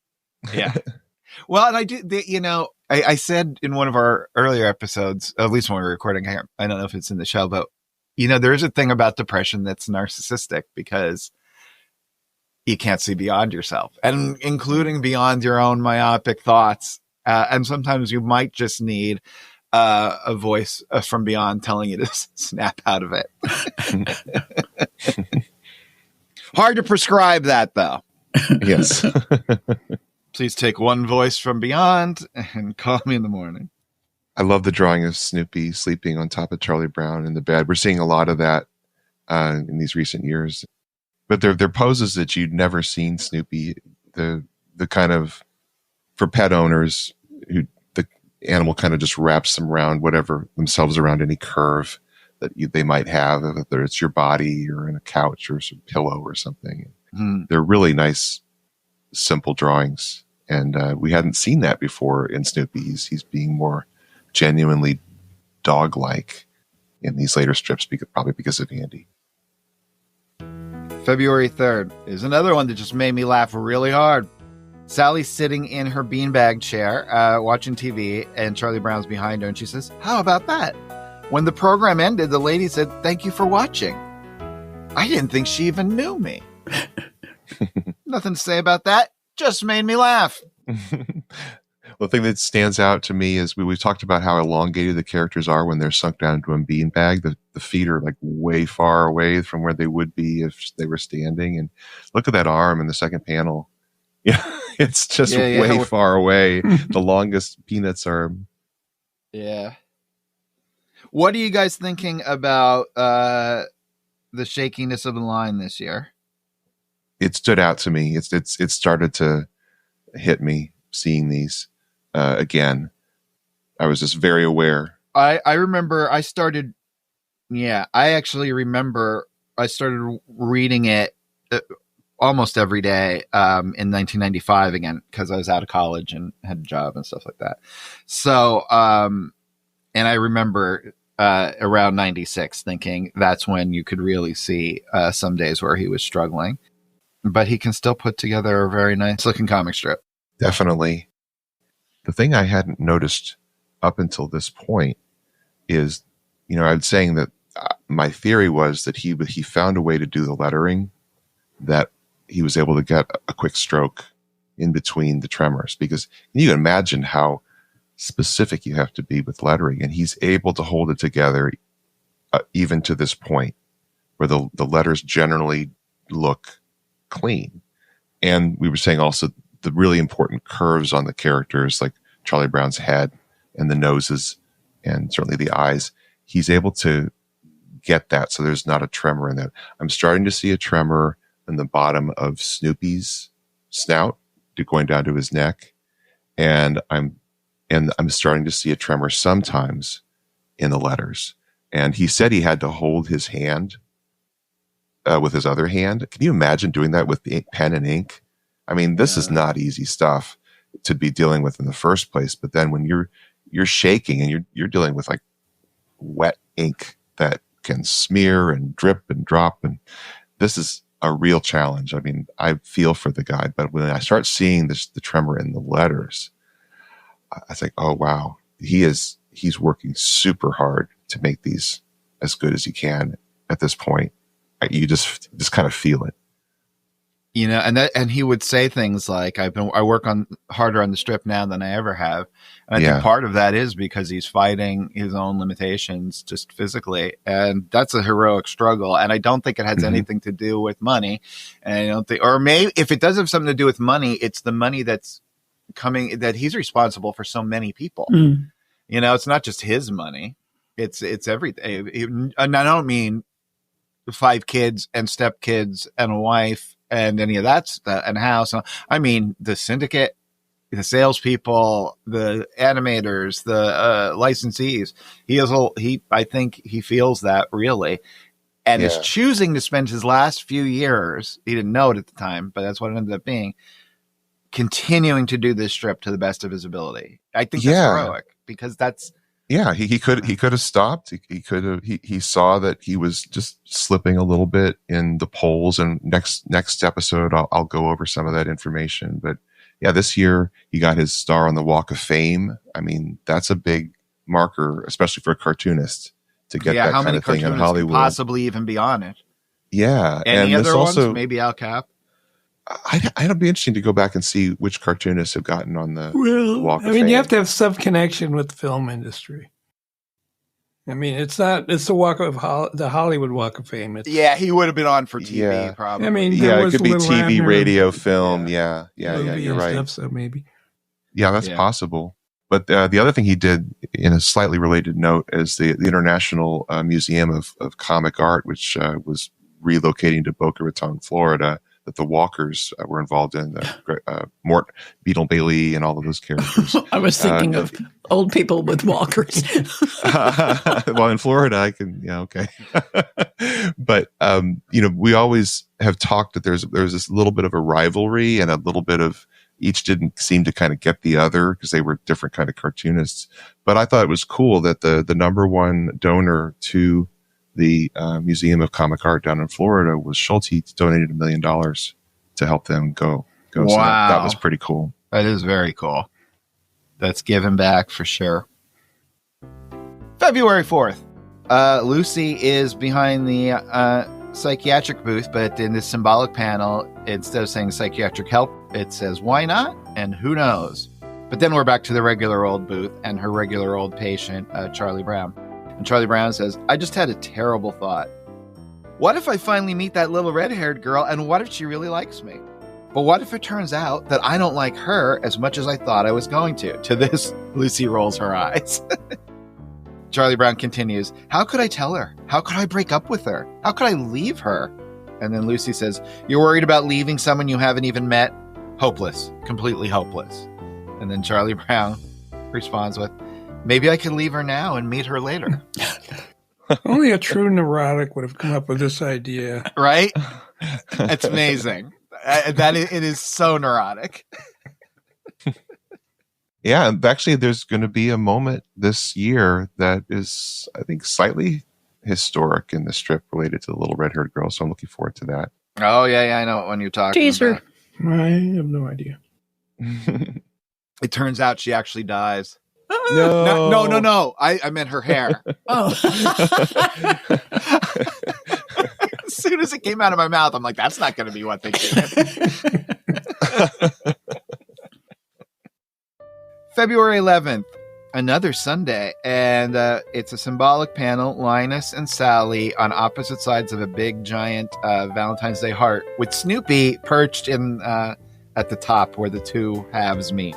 Yeah. Well, and I do, I said in one of our earlier episodes, at least when we were recording here, I don't know if it's in the show, but, there is a thing about depression that's narcissistic because you can't see beyond yourself, and including beyond your own myopic thoughts. And sometimes you might just need a voice from beyond telling you to snap out of it. Hard to prescribe that, though. Yes. Please take one voice from beyond and call me in the morning. I love the drawing of Snoopy sleeping on top of Charlie Brown in the bed. We're seeing a lot of that in these recent years. But they're poses that you'd never seen Snoopy. The kind of, for pet owners, who the animal kind of just wraps themselves around any curve that they might have, whether it's your body or in a couch or some pillow or something. They're really nice, simple drawings. And we hadn't seen that before in Snoopy. He's being more genuinely dog-like in these later strips, probably because of Andy. February 3rd is another one that just made me laugh really hard. Sally's sitting in her beanbag chair, watching TV, and Charlie Brown's behind her, and she says, "How about that?" When the program ended, the lady said, "Thank you for watching." I didn't think she even knew me. Nothing to say about that. Just made me laugh. The thing that stands out to me is we've talked about how elongated the characters are when they're sunk down into a beanbag. The feet are like way far away from where they would be if they were standing. And look at that arm in the second panel. Yeah, it's just way far away. The longest Peanuts arm. Yeah. What are you guys thinking about the shakiness of the line this year? It stood out to me. It started to hit me seeing these. Again, I was just very aware. I remember I started reading it almost every day in 1995 again, because I was out of college and had a job and stuff like that. So, and I remember around 96 thinking that's when you could really see some days where he was struggling. But he can still put together a very nice looking comic strip. Definitely. The thing I hadn't noticed up until this point is, I was saying that my theory was that he found a way to do the lettering that he was able to get a quick stroke in between the tremors, because you can imagine how specific you have to be with lettering, and he's able to hold it together even to this point where the letters generally look clean. And we were saying also the really important curves on the characters, like Charlie Brown's head and the noses and certainly the eyes. He's able to get that so there's not a tremor in that. I'm starting to see a tremor in the bottom of Snoopy's snout going down to his neck, and I'm starting to see a tremor sometimes in the letters. And he said he had to hold his hand with his other hand. Can you imagine doing that with pen and ink? I mean, this is not easy stuff to be dealing with in the first place. But then when you're shaking and you're dealing with like wet ink that can smear and drip and drop, and this is a real challenge. I mean, I feel for the guy, but when I start seeing the tremor in the letters, I think, oh wow, he's working super hard to make these as good as he can at this point. You just kind of feel it. And he would say things like, I work harder on the strip now than I ever have. And I think part of that is because he's fighting his own limitations just physically. And that's a heroic struggle. And I don't think it has anything to do with money. And I don't think, or maybe if it does have something to do with money, it's the money that's coming, that he's responsible for so many people. It's not just his money. It's everything. And I don't mean 5 kids and stepkids and a wife and any of that stuff and house. I mean, the syndicate, the salespeople, the animators, the licensees. I think he feels that really, and is choosing to spend his last few years. He didn't know it at the time, but that's what it ended up being. Continuing to do this strip to the best of his ability. I think that's heroic because that's. Yeah, he could have stopped. He saw that he was just slipping a little bit in the polls, and next episode I'll go over some of that information. But yeah, this year he got his star on the Walk of Fame. I mean, that's a big marker, especially for a cartidist to get that kind of thing in Hollywood. Possibly even be on it. Yeah, any other ones? Maybe Al Cap. It'll be interesting to go back and see which cartoonists have gotten on the Walk of Fame. You have to have some connection with the film industry. I mean, it's the Hollywood Walk of Fame. He would have been on for TV, probably. I mean, it could be TV, radio, film. Yeah, you're right. Stuff, so maybe. Yeah, that's possible. But the other thing he did, in a slightly related note, is the International Museum of Comic Art, which was relocating to Boca Raton, Florida, that the Walkers were involved in, Mort, Beetle Bailey, and all of those characters. I was thinking of old people with walkers. Well, in Florida, I can, okay. But, we always have talked that there's this little bit of a rivalry and a little bit of each didn't seem to kind of get the other because they were different kind of cartoonists. But I thought it was cool that the number one donor to the Museum of Comic Art down in Florida was Schulz. He donated $1 million to help them go. Wow. So that was pretty cool. That is very cool. That's giving back for sure. February 4th. Lucy is behind the psychiatric booth, but in this symbolic panel, instead of saying psychiatric help, it says, why not? And who knows? But then we're back to the regular old booth and her regular old patient, Charlie Brown. And Charlie Brown says, I just had a terrible thought. What if I finally meet that little red-haired girl, and what if she really likes me? But what if it turns out that I don't like her as much as I thought I was going to? To this, Lucy rolls her eyes. Charlie Brown continues, how could I tell her? How could I break up with her? How could I leave her? And then Lucy says, you're worried about leaving someone you haven't even met? Hopeless. Completely hopeless. And then Charlie Brown responds with, maybe I can leave her now and meet her later. Only a true neurotic would have come up with this idea. Right? It's amazing. It is so neurotic. Yeah, actually, there's going to be a moment this year that is, I think, slightly historic in the strip related to the little red-haired girl. So I'm looking forward to that. Oh, yeah, I know what one you're talking Teaser. about. I have no idea. It turns out she actually dies. No. I meant her hair. Oh. As soon as it came out of my mouth, I'm like, that's not going to be what they do. February 11th, another Sunday, and it's a symbolic panel, Linus and Sally on opposite sides of a big, giant Valentine's Day heart, with Snoopy perched in at the top where the two halves meet.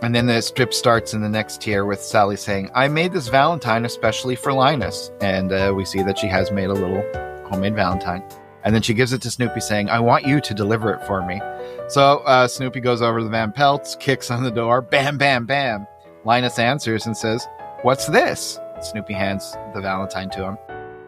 And then the strip starts in the next tier with Sally saying, I made this Valentine especially for Linus. And we see that she has made a little homemade Valentine. And then she gives it to Snoopy saying, I want you to deliver it for me. So Snoopy goes over to the Van Pelts, kicks on the door, bam, bam, bam. Linus answers and says, what's this? Snoopy hands the Valentine to him.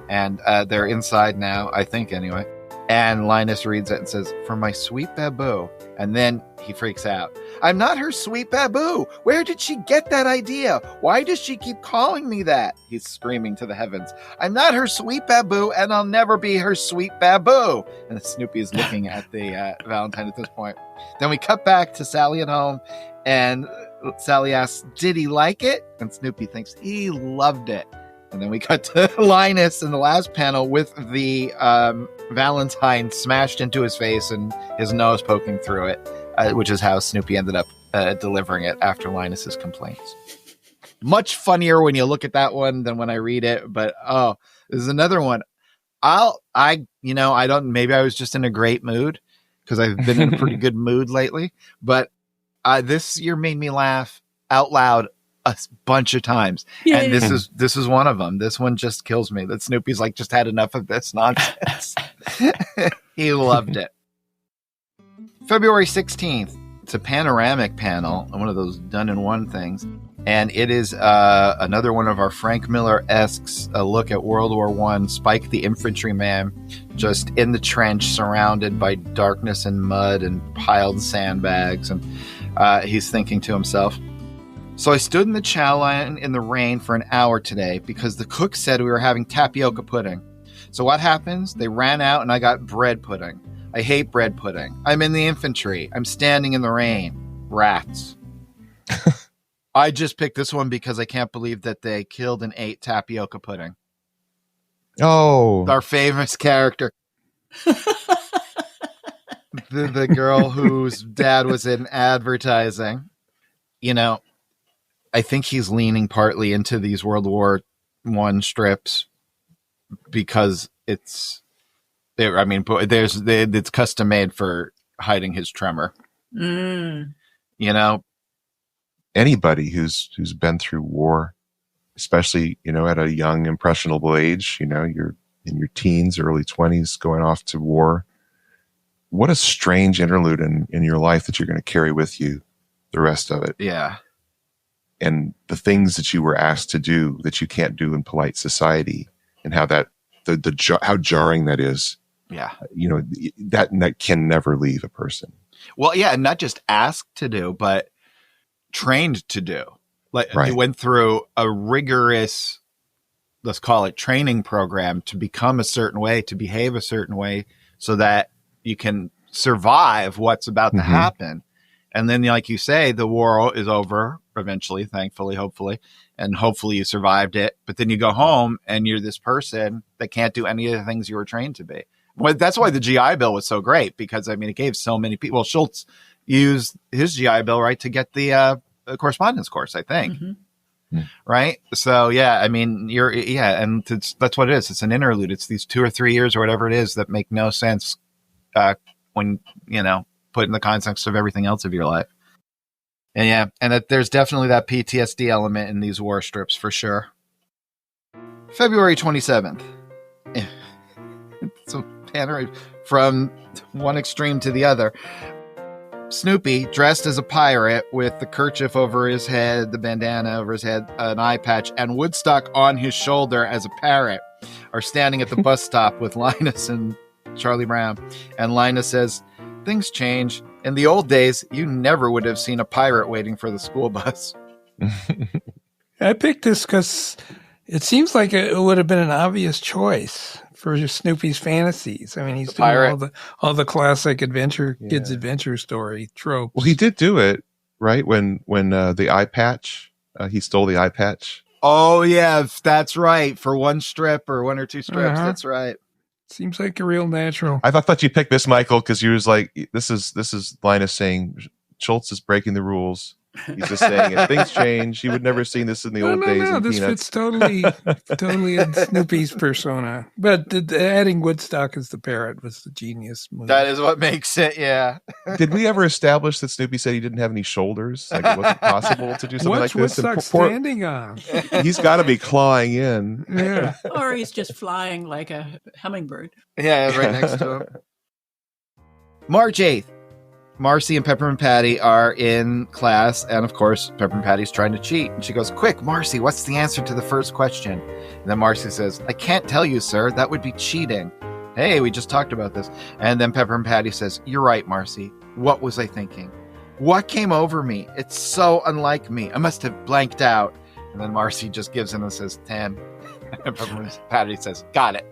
And they're inside now, I think anyway. And Linus reads it and says, for my sweet Baboo. And then he freaks out. I'm not her sweet Baboo. Where did she get that idea? Why does she keep calling me that? He's screaming to the heavens. I'm not her sweet Baboo, and I'll never be her sweet Baboo. And Snoopy is looking at the Valentine at this point. Then we cut back to Sally at home, and Sally asks, did he like it? And Snoopy thinks he loved it. And then we cut to Linus in the last panel with the Valentine smashed into his face and his nose poking through it, which is how Snoopy ended up delivering it after Linus's complaints. Much funnier when you look at that one than when I read it. But, there's another one. Maybe I was just in a great mood because I've been in a pretty good mood lately. But this year made me laugh out loud a bunch of times. Yeah. And this is one of them. This one just kills me that Snoopy's like, just had enough of this nonsense. He loved it. February 16th. It's a panoramic panel, one of those done-in-one things. And it is another one of our Frank Miller-esque look at World War I. Spike the infantryman just in the trench, surrounded by darkness and mud and piled sandbags. And he's thinking to himself, so I stood in the chow line in the rain for an hour today because the cook said we were having tapioca pudding. So what happens? They ran out and I got bread pudding. I hate bread pudding. I'm in the infantry. I'm standing in the rain. Rats. I just picked this one because I can't believe that they killed and ate tapioca pudding. Oh. Our famous character. the girl whose dad was in advertising. I think he's leaning partly into these World War I strips because it's custom made for hiding his tremor. Anybody who's been through war, especially, at a young, impressionable age, you're in your teens, early 20s, going off to war. What a strange interlude in your life that you're going to carry with you the rest of it. Yeah. And the things that you were asked to do that you can't do in polite society, and how that how jarring that is. Yeah. That can never leave a person. Well, yeah, and not just asked to do, but trained to do. Like right. You went through a rigorous, let's call it, training program to become a certain way, to behave a certain way, so that you can survive what's about to happen. And then, like you say, the war is over eventually, thankfully, hopefully, and hopefully you survived it. But then you go home and you're this person that can't do any of the things you were trained to be. Well, that's why the GI Bill was so great, because it gave so many people. Well, Schulz used his GI Bill, right, to get the correspondence course, I think. Right. So, yeah, and that's what it is. It's an interlude. It's these 2 or 3 years or whatever it is that make no sense when, put in the context of everything else of your life. And yeah, and that there's definitely that PTSD element in these war strips for sure. February 27th. So from one extreme to the other. Snoopy, dressed as a pirate with the kerchief over his head, the bandana over his head, an eye patch, and Woodstock on his shoulder as a parrot, are standing at the bus stop with Linus and Charlie Brown. And Linus says, things change. In the old days, you never would have seen a pirate waiting for the school bus. I picked this because it seems like it would have been an obvious choice for Snoopy's fantasies. He's doing all the classic kids' adventure story tropes. Well, he did do it, right? When the eye patch, he stole the eye patch. Oh, yeah, that's right. For one strip or 1 or 2 strips, that's right. Seems like a real natural. I thought you picked this, Michael, because you was like, this is Linus saying Schulz is breaking the rules. He's just saying if things change. You would never have seen this in the old days. No, this Peanuts. fits totally in Snoopy's persona. But adding Woodstock as the parrot was the genius move. That is what makes it, yeah. Did we ever establish that Snoopy said he didn't have any shoulders? Like it wasn't possible to do something like this? What's Woodstock standing on? He's got to be clawing in. Yeah. Or he's just flying like a hummingbird. Yeah, right next to him. March 8th. Marcy and Peppermint Patty are in class, and of course, Peppermint Patty's trying to cheat. And she goes, quick, Marcy, what's the answer to the first question? And then Marcy says, I can't tell you, sir. That would be cheating. Hey, we just talked about this. And then Peppermint Patty says, you're right, Marcy. What was I thinking? What came over me? It's so unlike me. I must have blanked out. And then Marcy just gives in and says, 10. And Peppermint Patty says, got it.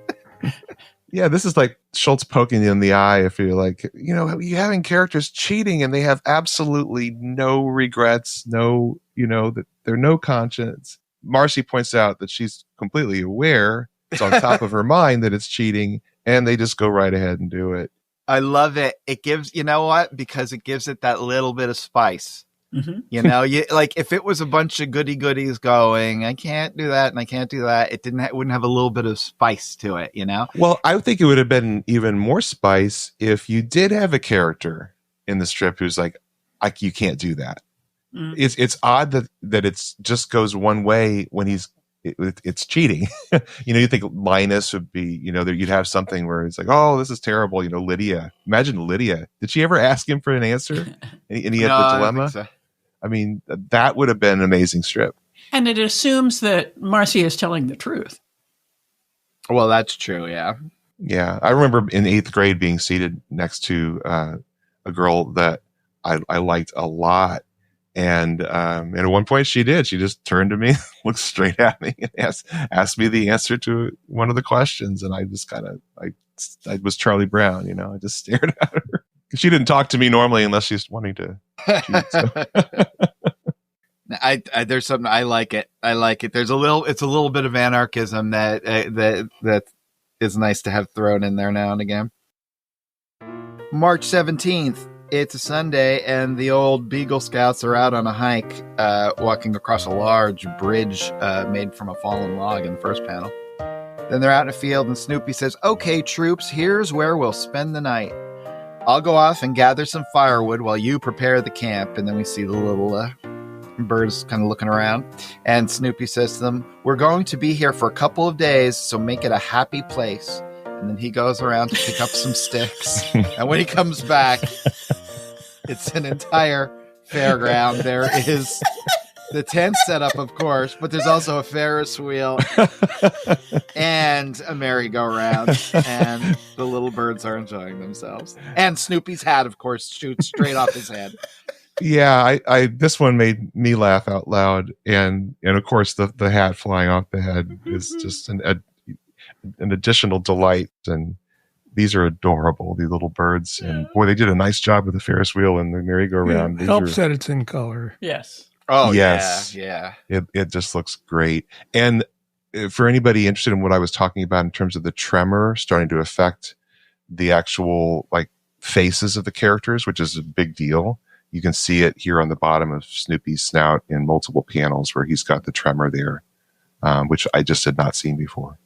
Yeah, this is like Schulz poking you in the eye if you're like, you having characters cheating and they have absolutely no regrets, that they're no conscience. Marcy points out that she's completely aware, it's on top of her mind that it's cheating, and they just go right ahead and do it. I love it. It gives, because it gives it that little bit of spice. Mm-hmm. Like if it was a bunch of goodies going, I can't do that and I can't do that. It wouldn't have a little bit of spice to it, Well, I think it would have been even more spice if you did have a character in the strip who's like, you can't do that. Mm. It's odd that it's just goes one way when it's cheating. You think Linus would be, you'd have something where it's like, oh, this is terrible. Lydia. Imagine Lydia. Did she ever ask him for an answer? And he had the dilemma. I think so. I mean, that would have been an amazing strip. And it assumes that Marcy is telling the truth. Well, that's true. Yeah. Yeah. I remember in 8th grade being seated next to a girl that I liked a lot. And at one point she did. She just turned to me, looked straight at me, and asked me the answer to one of the questions. And I just I was Charlie Brown, I just stared at her. She didn't talk to me normally unless she's wanting to cheat. So. There's something, I like it. It's a little bit of anarchism that is nice to have thrown in there now and again. March 17th. It's a Sunday, and the old Beagle Scouts are out on a hike, walking across a large bridge made from a fallen log in the first panel. Then they're out in a field, and Snoopy says, "Okay, troops, here's where we'll spend the night. I'll go off and gather some firewood while you prepare the camp." And then we see the little birds kind of looking around. And Snoopy says to them, "We're going to be here for a couple of days, so make it a happy place." And then he goes around to pick up some sticks. And when he comes back, it's an entire fairground. There is the tent set up, of course, but there's also a Ferris wheel and a merry-go-round. And the little birds are enjoying themselves. And Snoopy's hat, of course, shoots straight off his head. Yeah, I this one made me laugh out loud. And of course, the hat flying off the head is just an additional delight. And these are adorable, these little birds. And boy, they did a nice job with the Ferris wheel and the merry-go-round. It helps that it's in color. Yes. Oh, yes. Yeah. It just looks great. And for anybody interested in what I was talking about in terms of the tremor starting to affect the actual faces of the characters, which is a big deal. You can see it here on the bottom of Snoopy's snout in multiple panels where he's got the tremor there, which I just had not seen before.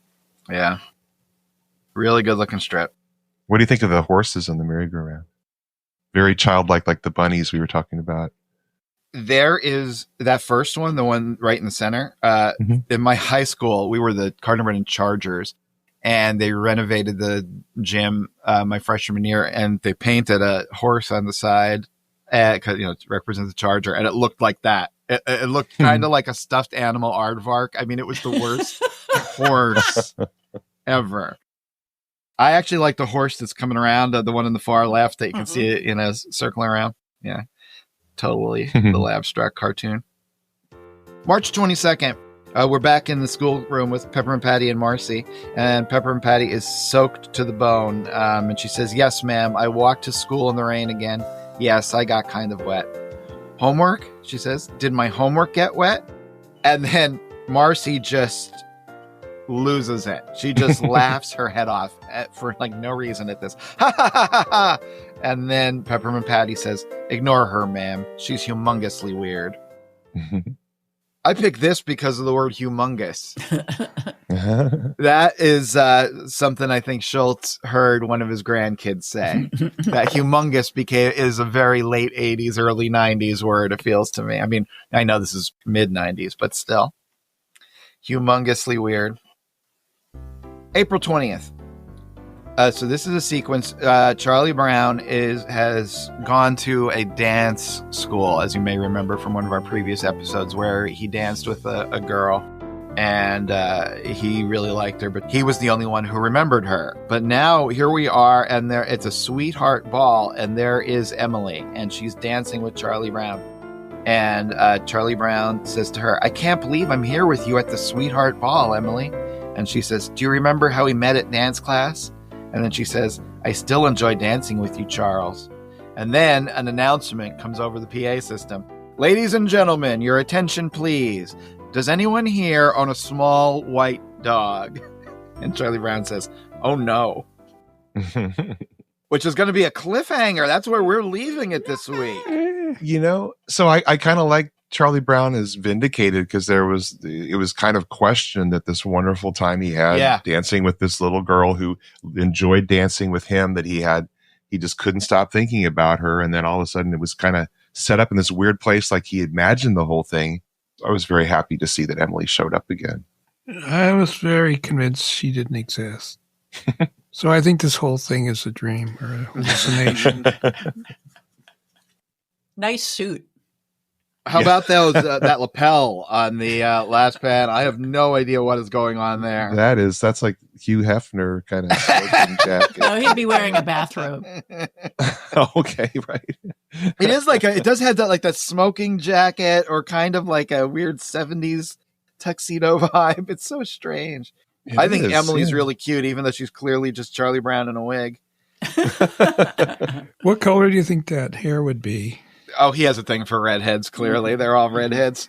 Yeah. Really good looking strip. What do you think of the horses on the merry-go-round? Very childlike, like the bunnies we were talking about. There is that first one, the one right in the center. In my high school, we were the Cardinal Chargers, and they renovated the gym my freshman year, and they painted a horse on the side because it represents the Charger, and it looked like that. It looked kind of like a stuffed animal aardvark. I mean, it was the worst horse ever. I actually like the horse that's coming around, the one in the far left that you can see it, circling around. Yeah. Totally little abstract cartoon. March 22nd, we're back in the schoolroom with Peppermint Patty and Marcy, and Peppermint Patty is soaked to the bone, and she says, "Yes, ma'am, I walked to school in the rain again. Yes, I got kind of wet." "Homework?" she says. "Did my homework get wet?" And then Marcy just loses it. She just laughs her head off for no reason at this. Ha ha ha ha ha. And then Peppermint Patty says, "Ignore her, ma'am. She's humongously weird." I picked this because of the word humongous. That is something I think Schulz heard one of his grandkids say. That humongous is a very late 80s, early 90s word, it feels to me. I mean, I know this is mid 90s, but still. Humongously weird. April 20th. So this is a sequence. Charlie Brown has gone to a dance school, as you may remember from one of our previous episodes, where he danced with a girl, and he really liked her, but he was the only one who remembered her. But now here we are, and it's a sweetheart ball, and there is Emily, and she's dancing with Charlie Brown. And Charlie Brown says to her, "I can't believe I'm here with you at the sweetheart ball, Emily." And she says, "Do you remember how we met at dance class? And then she says, I still enjoy dancing with you, Charles. And then an announcement comes over the PA system. Ladies and gentlemen, your attention, please. Does anyone here own a small white dog? And Charlie Brown says, oh, no. Which is going to be a cliffhanger. That's where we're leaving it this week. So I kind of like Charlie Brown is vindicated because it was kind of questioned at this wonderful time he had dancing with this little girl who enjoyed dancing with him, that he just couldn't stop thinking about her. And then all of a sudden it was kind of set up in this weird place like he imagined the whole thing. I was very happy to see that Emily showed up again. I was very convinced she didn't exist. So I think this whole thing is a dream or a hallucination. Nice suit. How about that lapel on the last pan? I have no idea what is going on there. That's like Hugh Hefner kind of smoking jacket. No, he'd be wearing a bathrobe. Okay, right. It is it does have that smoking jacket or kind of like a weird 70s tuxedo vibe. It's so strange. I think Emily's really cute, even though she's clearly just Charlie Brown in a wig. What color do you think that hair would be? Oh, he has a thing for redheads, clearly. They're all redheads.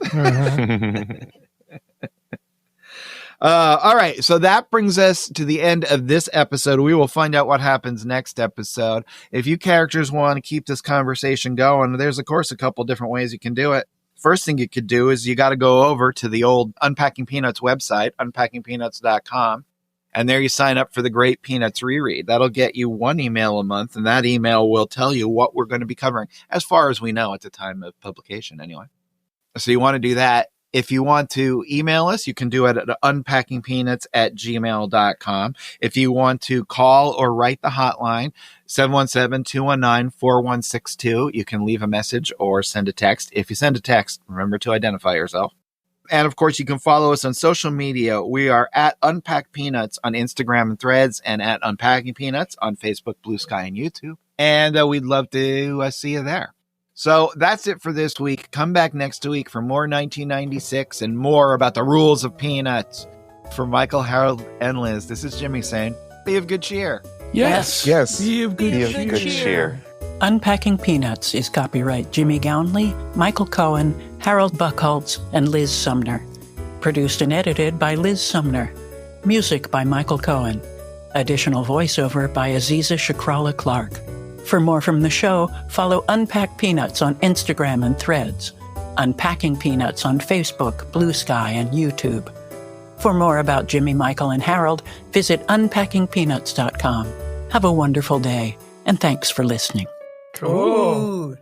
All right, so that brings us to the end of this episode. We will find out what happens next episode. If you characters want to keep this conversation going, there's, of course, a couple different ways you can do it. First thing you could do is you got to go over to the old Unpacking Peanuts website, unpackingpeanuts.com. And there you sign up for the Great Peanuts Reread. That'll get you one email a month, and that email will tell you what we're going to be covering, as far as we know at the time of publication anyway. So you want to do that. If you want to email us, you can do it at unpackingpeanuts@gmail.com. If you want to call or write the hotline, 717-219-4162. You can leave a message or send a text. If you send a text, remember to identify yourself. And, of course, you can follow us on social media. We are at Unpack Peanuts on Instagram and Threads, and at Unpacking Peanuts on Facebook, Blue Sky, and YouTube. And we'd love to see you there. So that's it for this week. Come back next week for more 1996 and more about the rules of Peanuts. For Michael, Harold, and Liz, this is Jimmy saying, be of good cheer. Yes. Be of good cheer. Unpacking Peanuts is copyright Jimmy Gownley, Michael Cohen, Harold Buckholtz, and Liz Sumner. Produced and edited by Liz Sumner. Music by Michael Cohen. Additional voiceover by Aziza Shakrala Clark. For more from the show, follow Unpack Peanuts on Instagram and Threads. Unpacking Peanuts on Facebook, Blue Sky, and YouTube. For more about Jimmy, Michael, and Harold, visit unpackingpeanuts.com. Have a wonderful day, and thanks for listening. Cool.